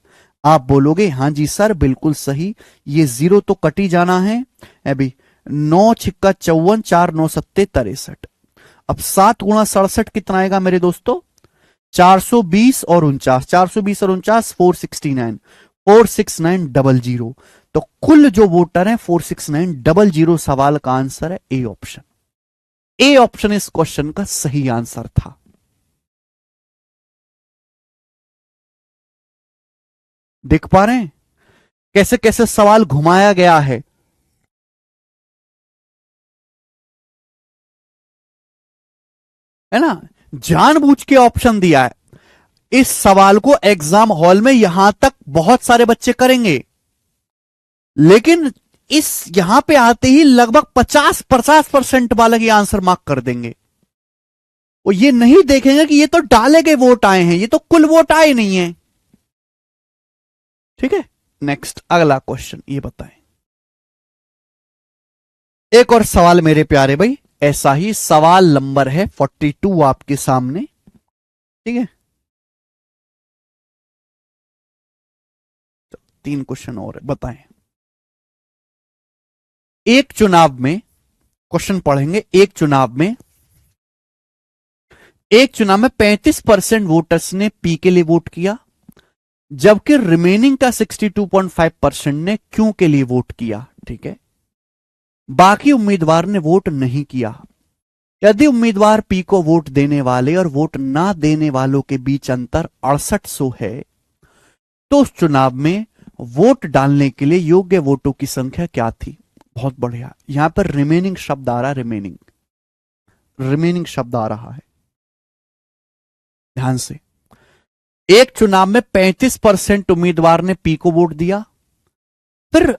आप बोलोगे हां जी सर बिल्कुल सही, ये 0 तो कटी जाना है अभी। 9 छिक्का 54, 4 9 सत्ते 63। अब 7 गुणा 67 कितना आएगा मेरे दोस्तों, 420 और 49, 420 और 49, 469, 46900। तो कुल जो वोटर है 46900। सवाल का आंसर है ए ऑप्शन। ए ऑप्शन इस क्वेश्चन का सही आंसर था। देख पा रहे हैं कैसे कैसे सवाल घुमाया गया है। है ना, जानबूझ के ऑप्शन दिया है। इस सवाल को एग्जाम हॉल में यहां तक बहुत सारे बच्चे करेंगे, लेकिन इस यहां पे आते ही लगभग 50% वाले ये आंसर मार्क कर देंगे। वो ये नहीं देखेंगे कि ये तो डाले गए वोट आए हैं, ये तो कुल वोट आए नहीं है। ठीक है, नेक्स्ट अगला क्वेश्चन ये बताएं। एक और सवाल मेरे प्यारे भाई, ऐसा ही सवाल नंबर है 42 आपके सामने। ठीक है, तो 3 क्वेश्चन और बताएं। एक चुनाव में, क्वेश्चन पढ़ेंगे, एक चुनाव में 35% वोटर्स ने पी के लिए वोट किया, जबकि रिमेनिंग का 62.5% ने क्यों के लिए वोट किया। ठीक है, बाकी उम्मीदवार ने वोट नहीं किया। यदि उम्मीदवार पी को वोट देने वाले और वोट ना देने वालों के बीच अंतर 6800 है, तो उस चुनाव में वोट डालने के लिए योग्य वोटों की संख्या क्या थी। बहुत बढ़िया, यहां पर रिमेनिंग शब्द आ रहा है, रिमेनिंग शब्द आ रहा है, ध्यान से। एक चुनाव में 35% उम्मीदवार ने पी को वोट दिया, फिर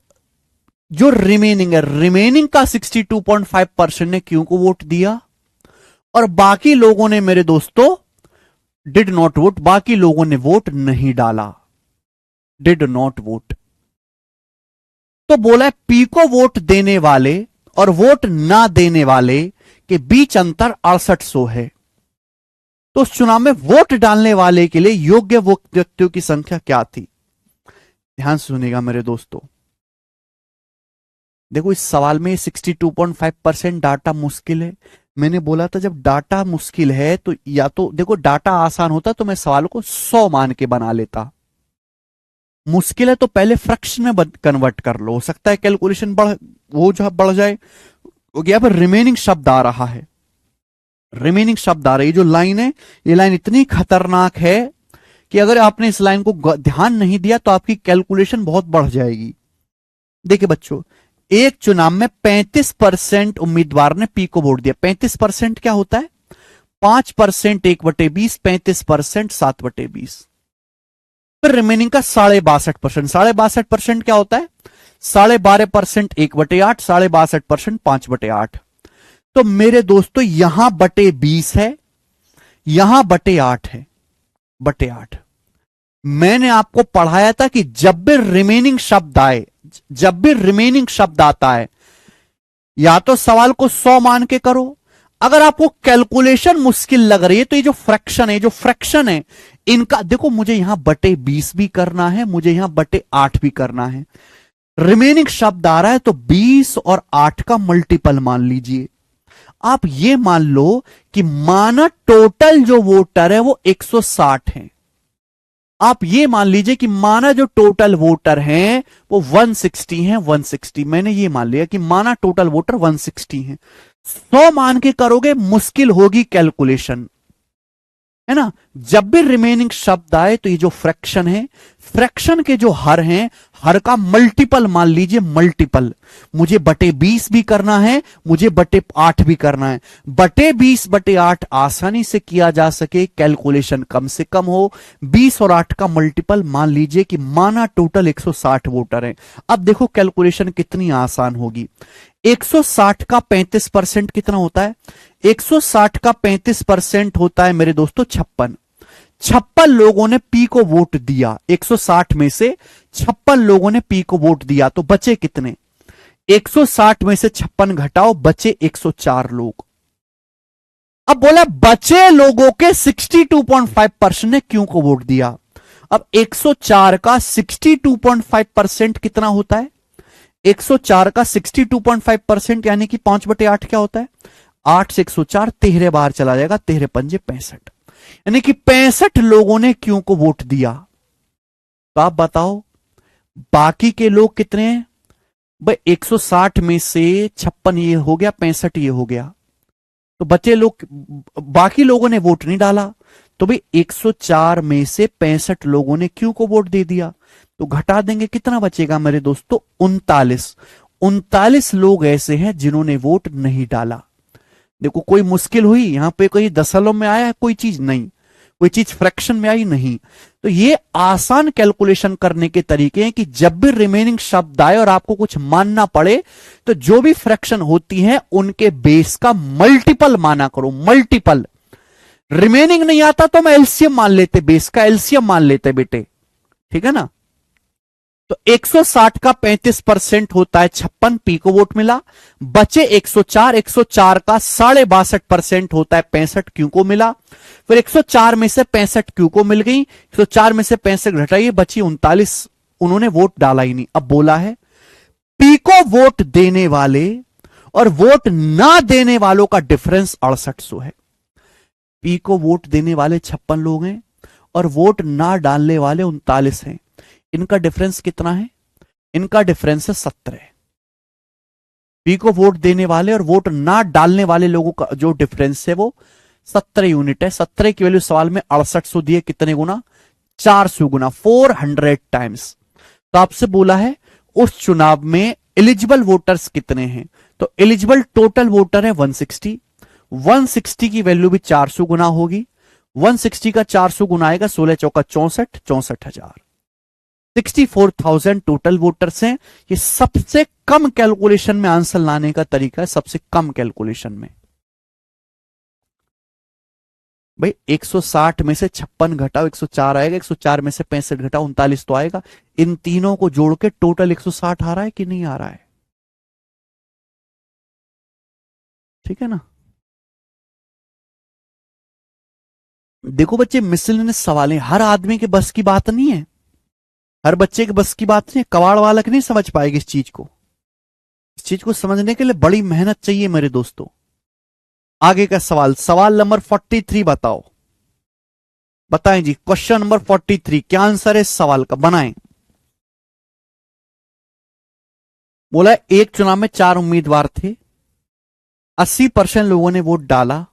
जो रिमेनिंग है, रिमेनिंग का 62.5% ने क्यों को वोट दिया, और बाकी लोगों ने मेरे दोस्तों डिड नॉट वोट, बाकी लोगों ने वोट नहीं डाला, डिड नॉट वोट। तो बोला है पी को वोट देने वाले और वोट ना देने वाले के बीच अंतर 6800 है, तो उस चुनाव में वोट डालने वाले के लिए योग्य व्यक्तियों की संख्या क्या थी। ध्यान से सुनिएगा मेरे दोस्तों, देखो इस सवाल में 62.5% डाटा मुश्किल है। मैंने बोला था जब डाटा मुश्किल है तो या तो देखो डाटा आसान होता तो मैं सवाल को 100 मान के बना लेता, मुश्किल है तो पहले फ्रैक्शन में कन्वर्ट कर लो, हो सकता है कैलकुलेशन बढ़ जाए। यहाँ पर रिमेनिंग शब्द आ रहा है, रिमेनिंग शब्द आ रही है। जो लाइन है, ये लाइन इतनी खतरनाक है कि अगर आपने इस लाइन को ध्यान नहीं दिया तो आपकी कैलकुलेशन बहुत बढ़ जाएगी। देखिए बच्चों, एक चुनाव में 35% उम्मीदवार ने पी को वोट दिया। 35% क्या होता है, 5% 1/20, 35% 7/20। फिर रिमेनिंग का 62.5%, 62.5% क्या होता है, 12.5% 1/8, 62.5% 5/8। तो मेरे दोस्तों यहां /20 है, यहां /8 है, /8। मैंने आपको पढ़ाया था कि जब भी रिमेनिंग शब्द आए, जब भी रिमेनिंग शब्द आता है, या तो सवाल को 100 मान के करो, अगर आपको कैलकुलेशन मुश्किल लग रही है तो ये जो फ्रैक्शन है इनका देखो, मुझे यहां /20 भी करना है, मुझे यहां /8 भी करना है। रिमेनिंग शब्द आ रहा है तो 20 और 8 का मल्टीपल मान लीजिए। आप ये मान लो कि माना टोटल जो वोटर है वो 160 है। आप ये मान लीजिए कि माना जो टोटल वोटर हैं वो 160 हैं, 160। मैंने ये मान लिया कि माना टोटल वोटर 160 हैं। 100 मान के करोगे मुश्किल होगी कैलकुलेशन, है ना। जब भी रिमेनिंग शब्द आए तो ये जो फ्रैक्शन है, फ्रैक्शन के जो हर हैं, हर का मल्टीपल मान लीजिए, मल्टीपल। मुझे /20 भी करना है, मुझे /8 भी करना है। /20 /8 आसानी से किया जा सके, कैलकुलेशन कम से कम हो। 20 और 8 का मल्टीपल मान लीजिए कि माना टोटल 160 वोटर हैं। अब देखो कैलकुलेशन कितनी आसान होगी। 160 का 35% कितना होता है, 160 का 35% होता है मेरे दोस्तों 56। 56 लोगों ने पी को वोट दिया, 160 में से 56 लोगों ने पी को वोट दिया, तो बचे कितने, 160 में से 56 घटाओ, बचे 104 लोग। अब बोला बचे लोगों के 62.5% ने क्यों को वोट दिया। अब 104 का 62.5% कितना होता है, 104 का 62.5% यानी कि 5/8 क्या होता है, 8 से 104 13 बार चला जाएगा, 13 पंजे 65, यानी कि 65 लोगों ने क्यों को वोट दिया। तो आप बताओ बाकी के लोग कितने हैं भाई, 160 में से 56 ये हो गया, 65 ये हो गया, तो बचे लोग, बाकी लोगों ने वोट नहीं डाला। तो भाई 104 में से 65 लोगों ने क्यों को वोट दे दिया, तो घटा देंगे, कितना बचेगा मेरे दोस्तों, 39। 39 लोग ऐसे हैं जिन्होंने वोट नहीं डाला। देखो कोई मुश्किल हुई यहां पे, कोई दशमलव में आया है, कोई चीज नहीं, कोई चीज फ्रैक्शन में आई नहीं। तो ये आसान कैलकुलेशन करने के तरीके हैं कि जब भी रिमेनिंग शब्द आए और आपको कुछ मानना पड़े तो जो भी फ्रैक्शन होती है उनके बेस का मल्टीपल माना करो, मल्टीपल। रिमेनिंग नहीं आता तो मैं एलसीएम मान लेते, बेस का एलसीएम मान लेते बेटे, ठीक है ना। तो 160 का 35% होता है 56 पीको वोट मिला। बचे 104, 104 का 62.5% होता है 65 क्यू को मिला। फिर 104 में से 65 क्यू को मिल गई, 104 में से 65 घटाइए, बची 39, उन्होंने वोट डाला ही नहीं। अब बोला है पीको वोट देने वाले और वोट ना देने वालों का डिफरेंस 6800 है। पीको वोट देने वाले 56 लोग हैं और वोट ना डालने वाले 39 हैं। इनका डिफरेंस कितना है? इनका डिफरेंस है 17। पी को वोट देने वाले और वोट ना डालने वाले लोगों का जो डिफरेंस है वो 17 यूनिट है। 17 की वैल्यू सवाल में 6800 दिए, कितने गुना? 400 गुना, 400 टाइम्स। तो आपसे बोला है उस चुनाव में एलिजिबल वोटर्स कितने हैं, तो एलिजिबल टोटल वोटर है 160। 160 की वैल्यू भी 400 गुना होगी। 160 का 400 गुना आएगा 16 चौका 64, 64,000। 64,000 टोटल वोटर्स हैं। ये सबसे कम कैलकुलेशन में आंसर लाने का तरीका है, सबसे कम कैलकुलेशन में। भाई 160 में से 56 घटाओ 104 आएगा, 104 में से 65 घटाओ 39 तो आएगा। इन तीनों को जोड़ के टोटल 160 आ रहा है कि नहीं आ रहा है? ठीक है ना। देखो बच्चे, मिसलेनियस सवाल है, हर आदमी के बस की बात नहीं है, हर बच्चे के बस की बात नहीं है। कबाड़ वालक नहीं समझ पाएगी इस चीज को। इस चीज को समझने के लिए बड़ी मेहनत चाहिए मेरे दोस्तों। आगे का सवाल, सवाल नंबर 43 बताओ, बताएं जी। क्वेश्चन नंबर 43 क्या आंसर है इस सवाल का, बनाएं। बोला एक चुनाव में 4 उम्मीदवार थे, 80% लोगों ने वोट डाला।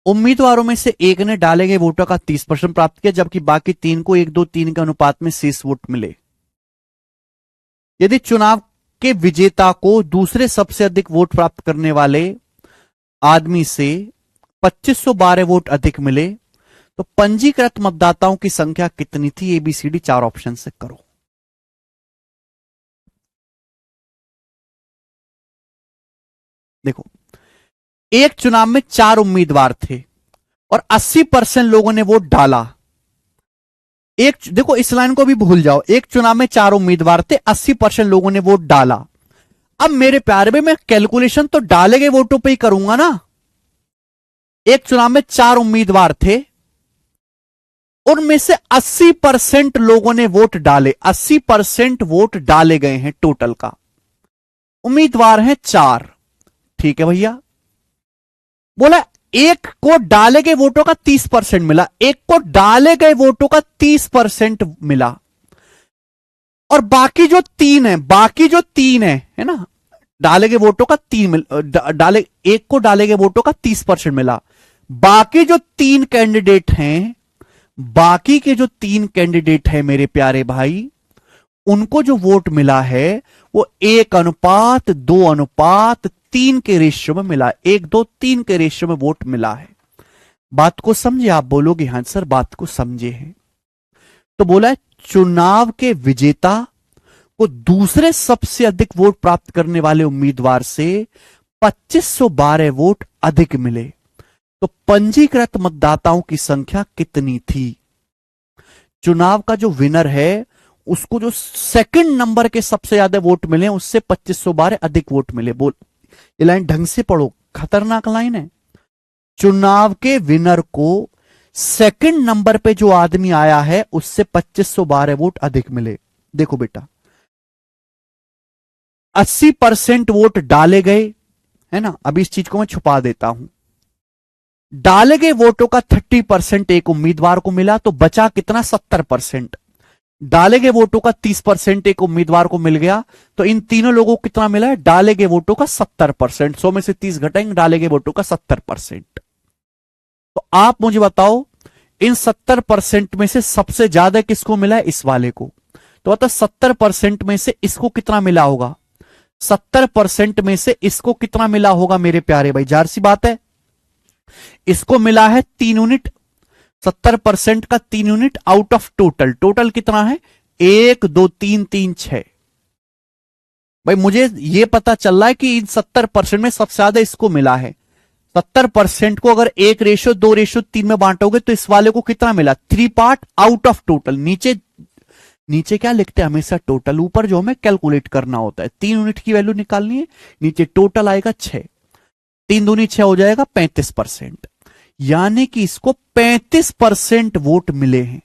उम्मीदवारों में से एक ने डाले गए वोटों का 30% प्राप्त किया, जबकि बाकी 3 को 1, 2, 3 के अनुपात में शेष वोट मिले। यदि चुनाव के विजेता को दूसरे सबसे अधिक वोट प्राप्त करने वाले आदमी से 2512 वोट अधिक मिले तो पंजीकृत मतदाताओं की संख्या कितनी थी? एबीसीडी 4 ऑप्शन से करो। देखो, एक चुनाव में 4 उम्मीदवार थे और 80% लोगों ने वोट डाला। एक, देखो इस लाइन को भी भूल जाओ, एक चुनाव में 4 उम्मीदवार थे, 80% लोगों ने वोट डाला। अब मेरे प्यारे में मैं कैलकुलेशन तो डाले गए वोटों पे ही करूंगा ना। एक चुनाव में 4 उम्मीदवार थे, उनमें से 80% लोगों ने वोट डाले, 80% वोट डाले गए हैं टोटल का। उम्मीदवार हैं 4, ठीक है भैया। बोला एक को डाले गए वोटों का 30% मिला, एक को डाले गए वोटों का 30% मिला, और बाकी जो 3 है, बाकी जो 3 है ना, डाले गए वोटों का 3 डाले, एक को डाले गए वोटों का 30% मिला। बाकी जो 3 कैंडिडेट हैं, बाकी के जो 3 कैंडिडेट हैं मेरे प्यारे भाई, उनको जो वोट मिला है वो 1:2:3 के रेशियो में मिला। 1:2:3 के रेशियो में वोट मिला है। बात को समझे? आप बोलोगे हां सर बात को समझे हैं। तो बोला है चुनाव के विजेता को दूसरे सबसे अधिक वोट प्राप्त करने वाले उम्मीदवार से 2512 वोट अधिक मिले तो पंजीकृत मतदाताओं की संख्या कितनी थी? चुनाव का जो विनर है उसको जो सेकंड नंबर के सबसे ज्यादा वोट मिले उससे 2512 अधिक वोट मिले। बोल, ये लाइन ढंग से पढ़ो, खतरनाक लाइन है। चुनाव के विनर को सेकंड नंबर पे जो आदमी आया है उससे 2512 वोट अधिक मिले। देखो बेटा, 80% वोट डाले गए, है ना। अभी इस चीज को मैं छुपा देता हूं। डाले गए वोटों का 30% एक उम्मीदवार को मिला तो बचा कितना? 70%। डाले गए वोटों का 30% एक उम्मीदवार को मिल गया तो इन तीनों लोगों को कितना मिला है? डाले गए वोटों का 70%। 100 में से 30 घटाएंगे, डाले गए वोटों का 70%। तो आप मुझे बताओ इन 70% में से सबसे ज्यादा किसको मिला है? इस वाले को। तो बता 70% में से इसको कितना मिला होगा, 70% में से इसको कितना मिला होगा मेरे प्यारे भाई, जाहिर सी बात है इसको मिला है 3 यूनिट, 70% का 3 unit out of total, total कितना है 1 2 3 3 6। भाई मुझे यह पता चल रहा है कि इन 70% में सबसे ज्यादा इसको मिला है, 70% को अगर 1:2:3 में बांटोगे तो इस वाले को कितना मिला 3 पार्ट आउट ऑफ टोटल। नीचे नीचे क्या लिखते हैं हमेशा टोटल, ऊपर जो हमें कैलकुलेट करना होता है 3 यूनिट की वैल्यू निकालनी है, नीचे टोटल आएगा 6, 3 दूनी 6 हो जाएगा 35%, यानी कि इसको 35% वोट मिले हैं।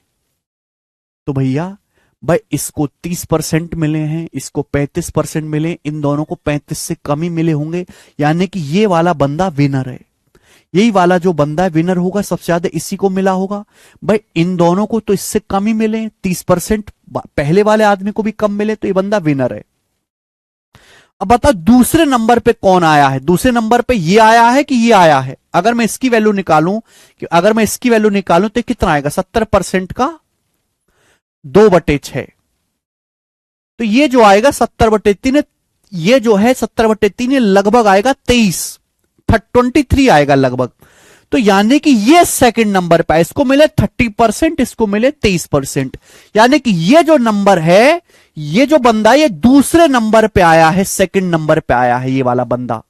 तो भैया भाई इसको 30% मिले हैं, इसको 35% मिले, इन दोनों को 35 से कम ही मिले होंगे, यानी कि ये वाला बंदा विनर है, यही वाला जो बंदा है विनर होगा, सबसे ज्यादा इसी को मिला होगा। भाई इन दोनों को तो इससे कम ही मिले, 30% पहले वाले आदमी को भी कम मिले, तो ये बंदा विनर है। अब बता दूसरे नंबर पे कौन आया है, दूसरे नंबर पे ये आया है कि ये आया है। अगर मैं इसकी वैल्यू निकालूं, कि अगर मैं इसकी वैल्यू निकालूं तो कितना आएगा 70% का 2/6, तो ये जो आएगा 70/3, ये जो है 70/3 लगभग आएगा 23 आएगा लगभग। तो यानी कि ये सेकंड नंबर पे, इसको मिले 30%, इसको मिले 23%, यानी कि ये जो नंबर है, ये जो बंदा ये दूसरे नंबर पे आया है, सेकंड नंबर पे आया है, ये वाला बंदा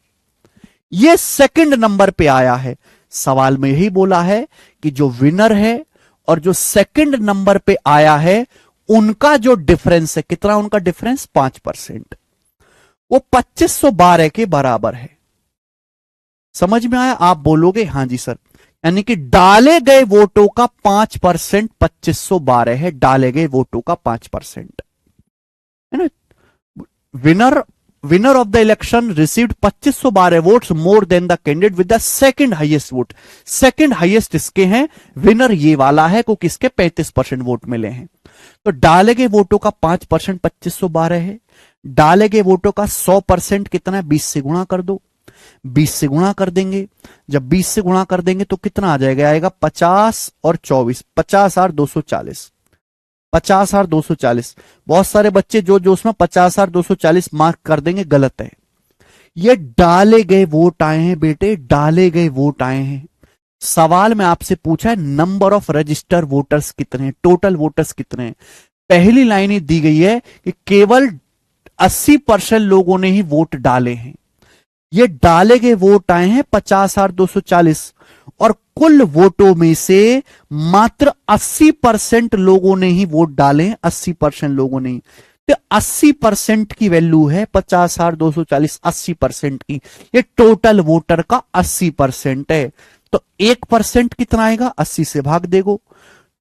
ये सेकंड नंबर पे आया है। सवाल में यही बोला है कि जो विनर है और जो सेकंड नंबर पे आया है उनका जो डिफरेंस है, कितना उनका डिफरेंस 5%, वो 2512 के बराबर है। समझ में आया? आप बोलोगे हां जी सर, यानी कि डाले गए वोटों का 5% 2512 है, डाले गए वोटों का 5% है ना। Winner of the election received 2512 votes more than the candidate with the second highest vote. Second highest इसके हैं, विनर ये वाला है क्योंकि इसके 35% वोट मिले हैं। तो डाले गए वोटों का 5% 2512 है, डाले गए वोटों का 100% कितना है 20 से गुणा कर दो, 20 से गुणा कर देंगे, जब 20 से गुणा कर देंगे तो कितना आ जाएगा, आएगा 50 और 24, 50,240, 50,240। बहुत सारे बच्चे जो जो उसमें 50,240 मार्क कर देंगे, गलत है। ये डाले गए वोट आए हैं बेटे, डाले गए वोट आए हैं। सवाल में आपसे पूछा है नंबर ऑफ रजिस्टर वोटर्स कितने हैं, टोटल वोटर्स कितने हैं। पहली लाइन दी गई है कि केवल 80% लोगों ने ही वोट डाले हैं। ये डाले गए वोट आए हैं 50,240 और कुल वोटों में से मात्र 80% लोगों ने ही वोट डाले हैं, 80% लोगों ने ही। तो 80% की वैल्यू है 50,240, 80% की, ये टोटल वोटर का 80% है। तो 1% कितना आएगा, 80 से भाग देगो।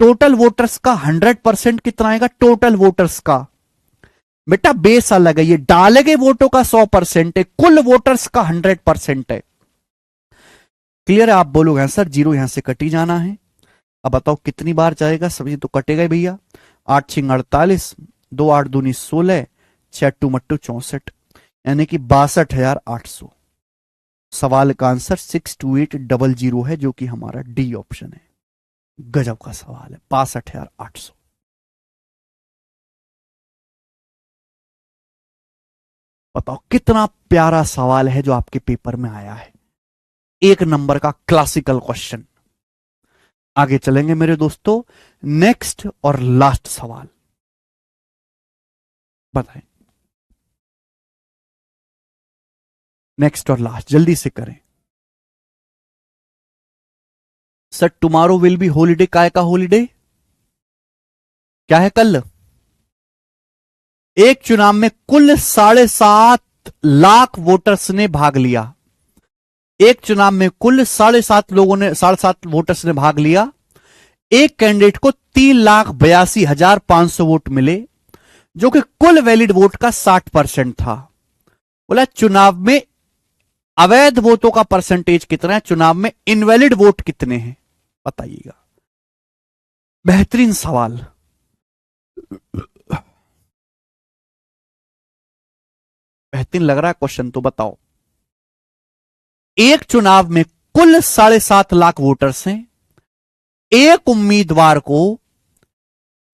टोटल वोटर्स का 100% कितना आएगा, टोटल वोटर्स का बेटा बेस अलग है, ये डाले गए वोटों का 100% है, कुल वोटर्स का 100% है। क्लियर है? आप बोलोगे सर जीरो यहां से कटी जाना है। अब बताओ कितनी बार जाएगा, सभी तो कटेगा भैया। 8 6 48, 2 8 2 16, 6 2 मट्टू 64, यानी कि 62,800। सवाल का आंसर 62800 है, जो कि हमारा डी ऑप्शन है। गजब का सवाल है, 62,800। बताओ कितना प्यारा सवाल है जो आपके पेपर में आया है, 1 नंबर का क्लासिकल क्वेश्चन। आगे चलेंगे मेरे दोस्तों, नेक्स्ट और लास्ट सवाल बताएं, नेक्स्ट और लास्ट जल्दी से करें। Sir tomorrow will be holiday, काय का हॉलीडे, क्या है कल? एक चुनाव में कुल 7.5 लाख वोटर्स ने भाग लिया। एक चुनाव में कुल 7.5 वोटर्स ने भाग लिया। एक कैंडिडेट को 3,82,500 वोट मिले, जो कि कुल वैलिड वोट का 60% था। बोला चुनाव में अवैध वोटों का परसेंटेज कितना है, चुनाव में इनवैलिड वोट कितने हैं, बताइएगा। बेहतरीन सवाल, बेहतरीन लग रहा है क्वेश्चन, तो बताओ। एक चुनाव में कुल 7.5 लाख वोटर्स हैं, एक उम्मीदवार को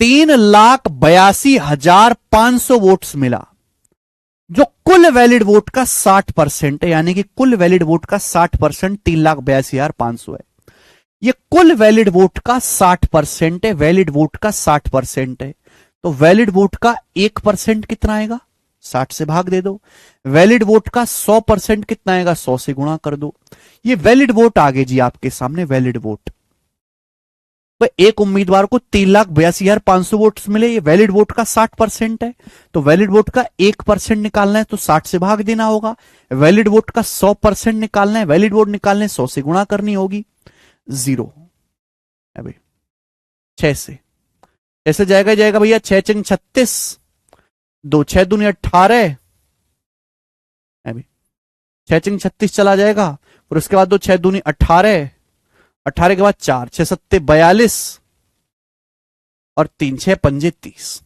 3,82,500 वोट्स मिला, जो कुल वैलिड वोट का 60% है, यानी कि कुल वैलिड वोट का 60% 3,82,500 है। ये कुल वैलिड वोट का 60% है, वैलिड वोट का 60% है। तो वैलिड वोट का 1% कितना आएगा, 60 से भाग दे दो। वैलिड वोट का 100% कितना आएगा, 100 से गुणा कर दो। ये वैलिड वोट आ गए जी आपके सामने, वैलिड वोट। तो एक उम्मीदवार को 3,82,500 वोट्स मिले, ये वैलिड वोट का 60% है। तो वैलिड वोट का 1% निकालना है तो 60 से भाग देना होगा। वैलिड वोट का 100% निकालना है, वैलिड वोट निकालने 100 से गुणा करनी होगी। 0 अभी 6 से ऐसे जाएगा भैया, 6 चंग 36, 2 6 दूनी 18, अभी 6 चंग 36 चला जाएगा। फिर उसके बाद 2 6 दूनी 18, 18 के बाद 4 6 सत्ते 42 और 3 6 पंजे 30।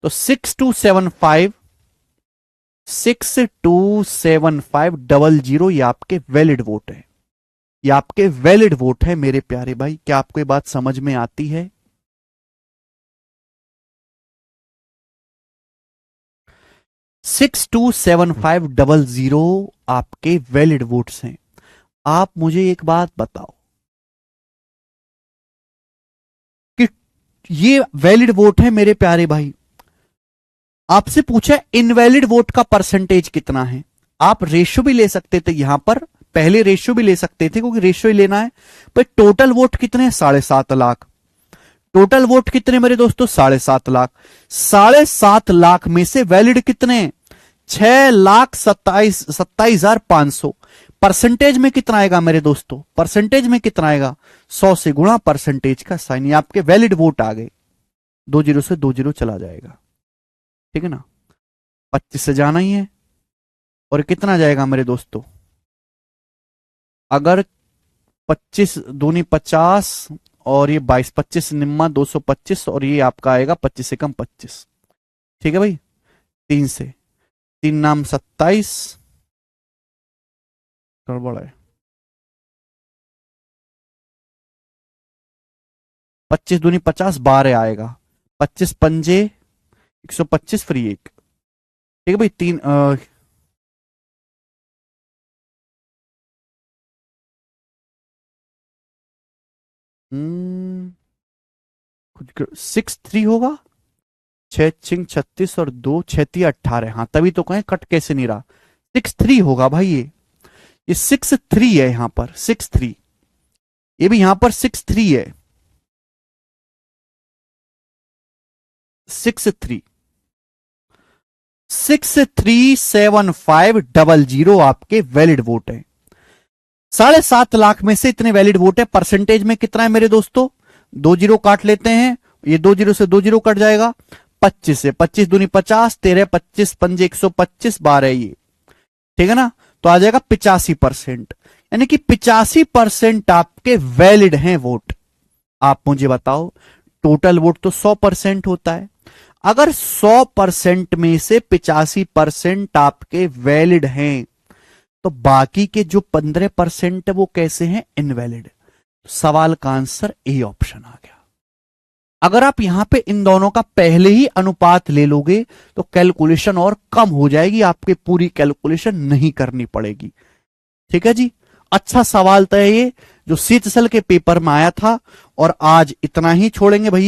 तो 627500 ये आपके वैलिड वोट है, ये आपके वैलिड वोट है मेरे प्यारे भाई। क्या आपको ये बात समझ में आती है? 627500 आपके वैलिड वोट्स हैं। आप मुझे एक बात बताओ कि ये वैलिड वोट है मेरे प्यारे भाई, आपसे पूछा इनवैलिड वोट का परसेंटेज कितना है। आप रेशियो भी ले सकते थे, यहां पर पहले रेशियो भी ले सकते थे क्योंकि रेशियो ही लेना है। पर टोटल वोट कितने हैं, 7.5 लाख। टोटल वोट कितने मेरे दोस्तों, 7.5 लाख। 7.5 लाख में से वैलिड कितने, 6,27,500। परसेंटेज में कितना आएगा मेरे दोस्तों, परसेंटेज में कितना आएगा, 100 से गुणा परसेंटेज का साइन। ये आपके वैलिड वोट आ गए। 2 0 से 2 0 चला जाएगा, ठीक है ना। 25 से जाना ही है। और कितना जाएगा मेरे दोस्तों, अगर 25 दूनी 50 और ये 22 25 निम्मा 225 और ये आपका आएगा 25 से कम 25, ठीक है भाई। 3 से 3 नाम 27, गड़बड़ है। 25 दूनी 50 12 आएगा, 25 पंजे 125 फ्री 1, ठीक है भाई। 3 6 3 होगा, 6 छिंग 36 और 2 6 3 18। हाँ तभी तो कहें कट कैसे नहीं रहा, 6 3 होगा भाई। ये 6 3 है यहां पर, 6 3। ये भी यहां पर 6 3 है, 6 3। 637500 आपके वैलिड वोट है। 7.5 लाख में से इतने वैलिड वोट है। परसेंटेज में कितना है मेरे दोस्तों, 2 0 काट लेते हैं, ये 2 0 से 2 0 कट जाएगा। 25 से 25 दूनी 50, 13 25 पंजे 125 12 ये, ठीक है ना। तो आ जाएगा 85%, यानी कि 85% आपके वैलिड हैं वोट। आप मुझे बताओ, टोटल वोट तो 100% होता है। अगर 100% में से 85% आपके वैलिड हैं, तो बाकी के जो 15% है वो कैसे हैं, इनवैलिड। सवाल का आंसर ए ऑप्शन आ गया। अगर आप यहां पे इन दोनों का पहले ही अनुपात ले लोगे तो कैलकुलेशन और कम हो जाएगी, आपके पूरी कैलकुलेशन नहीं करनी पड़ेगी, ठीक है जी। अच्छा सवाल था ये, जो सीएचएसएल के पेपर में आया था। और आज इतना ही छोड़ेंगे भैया।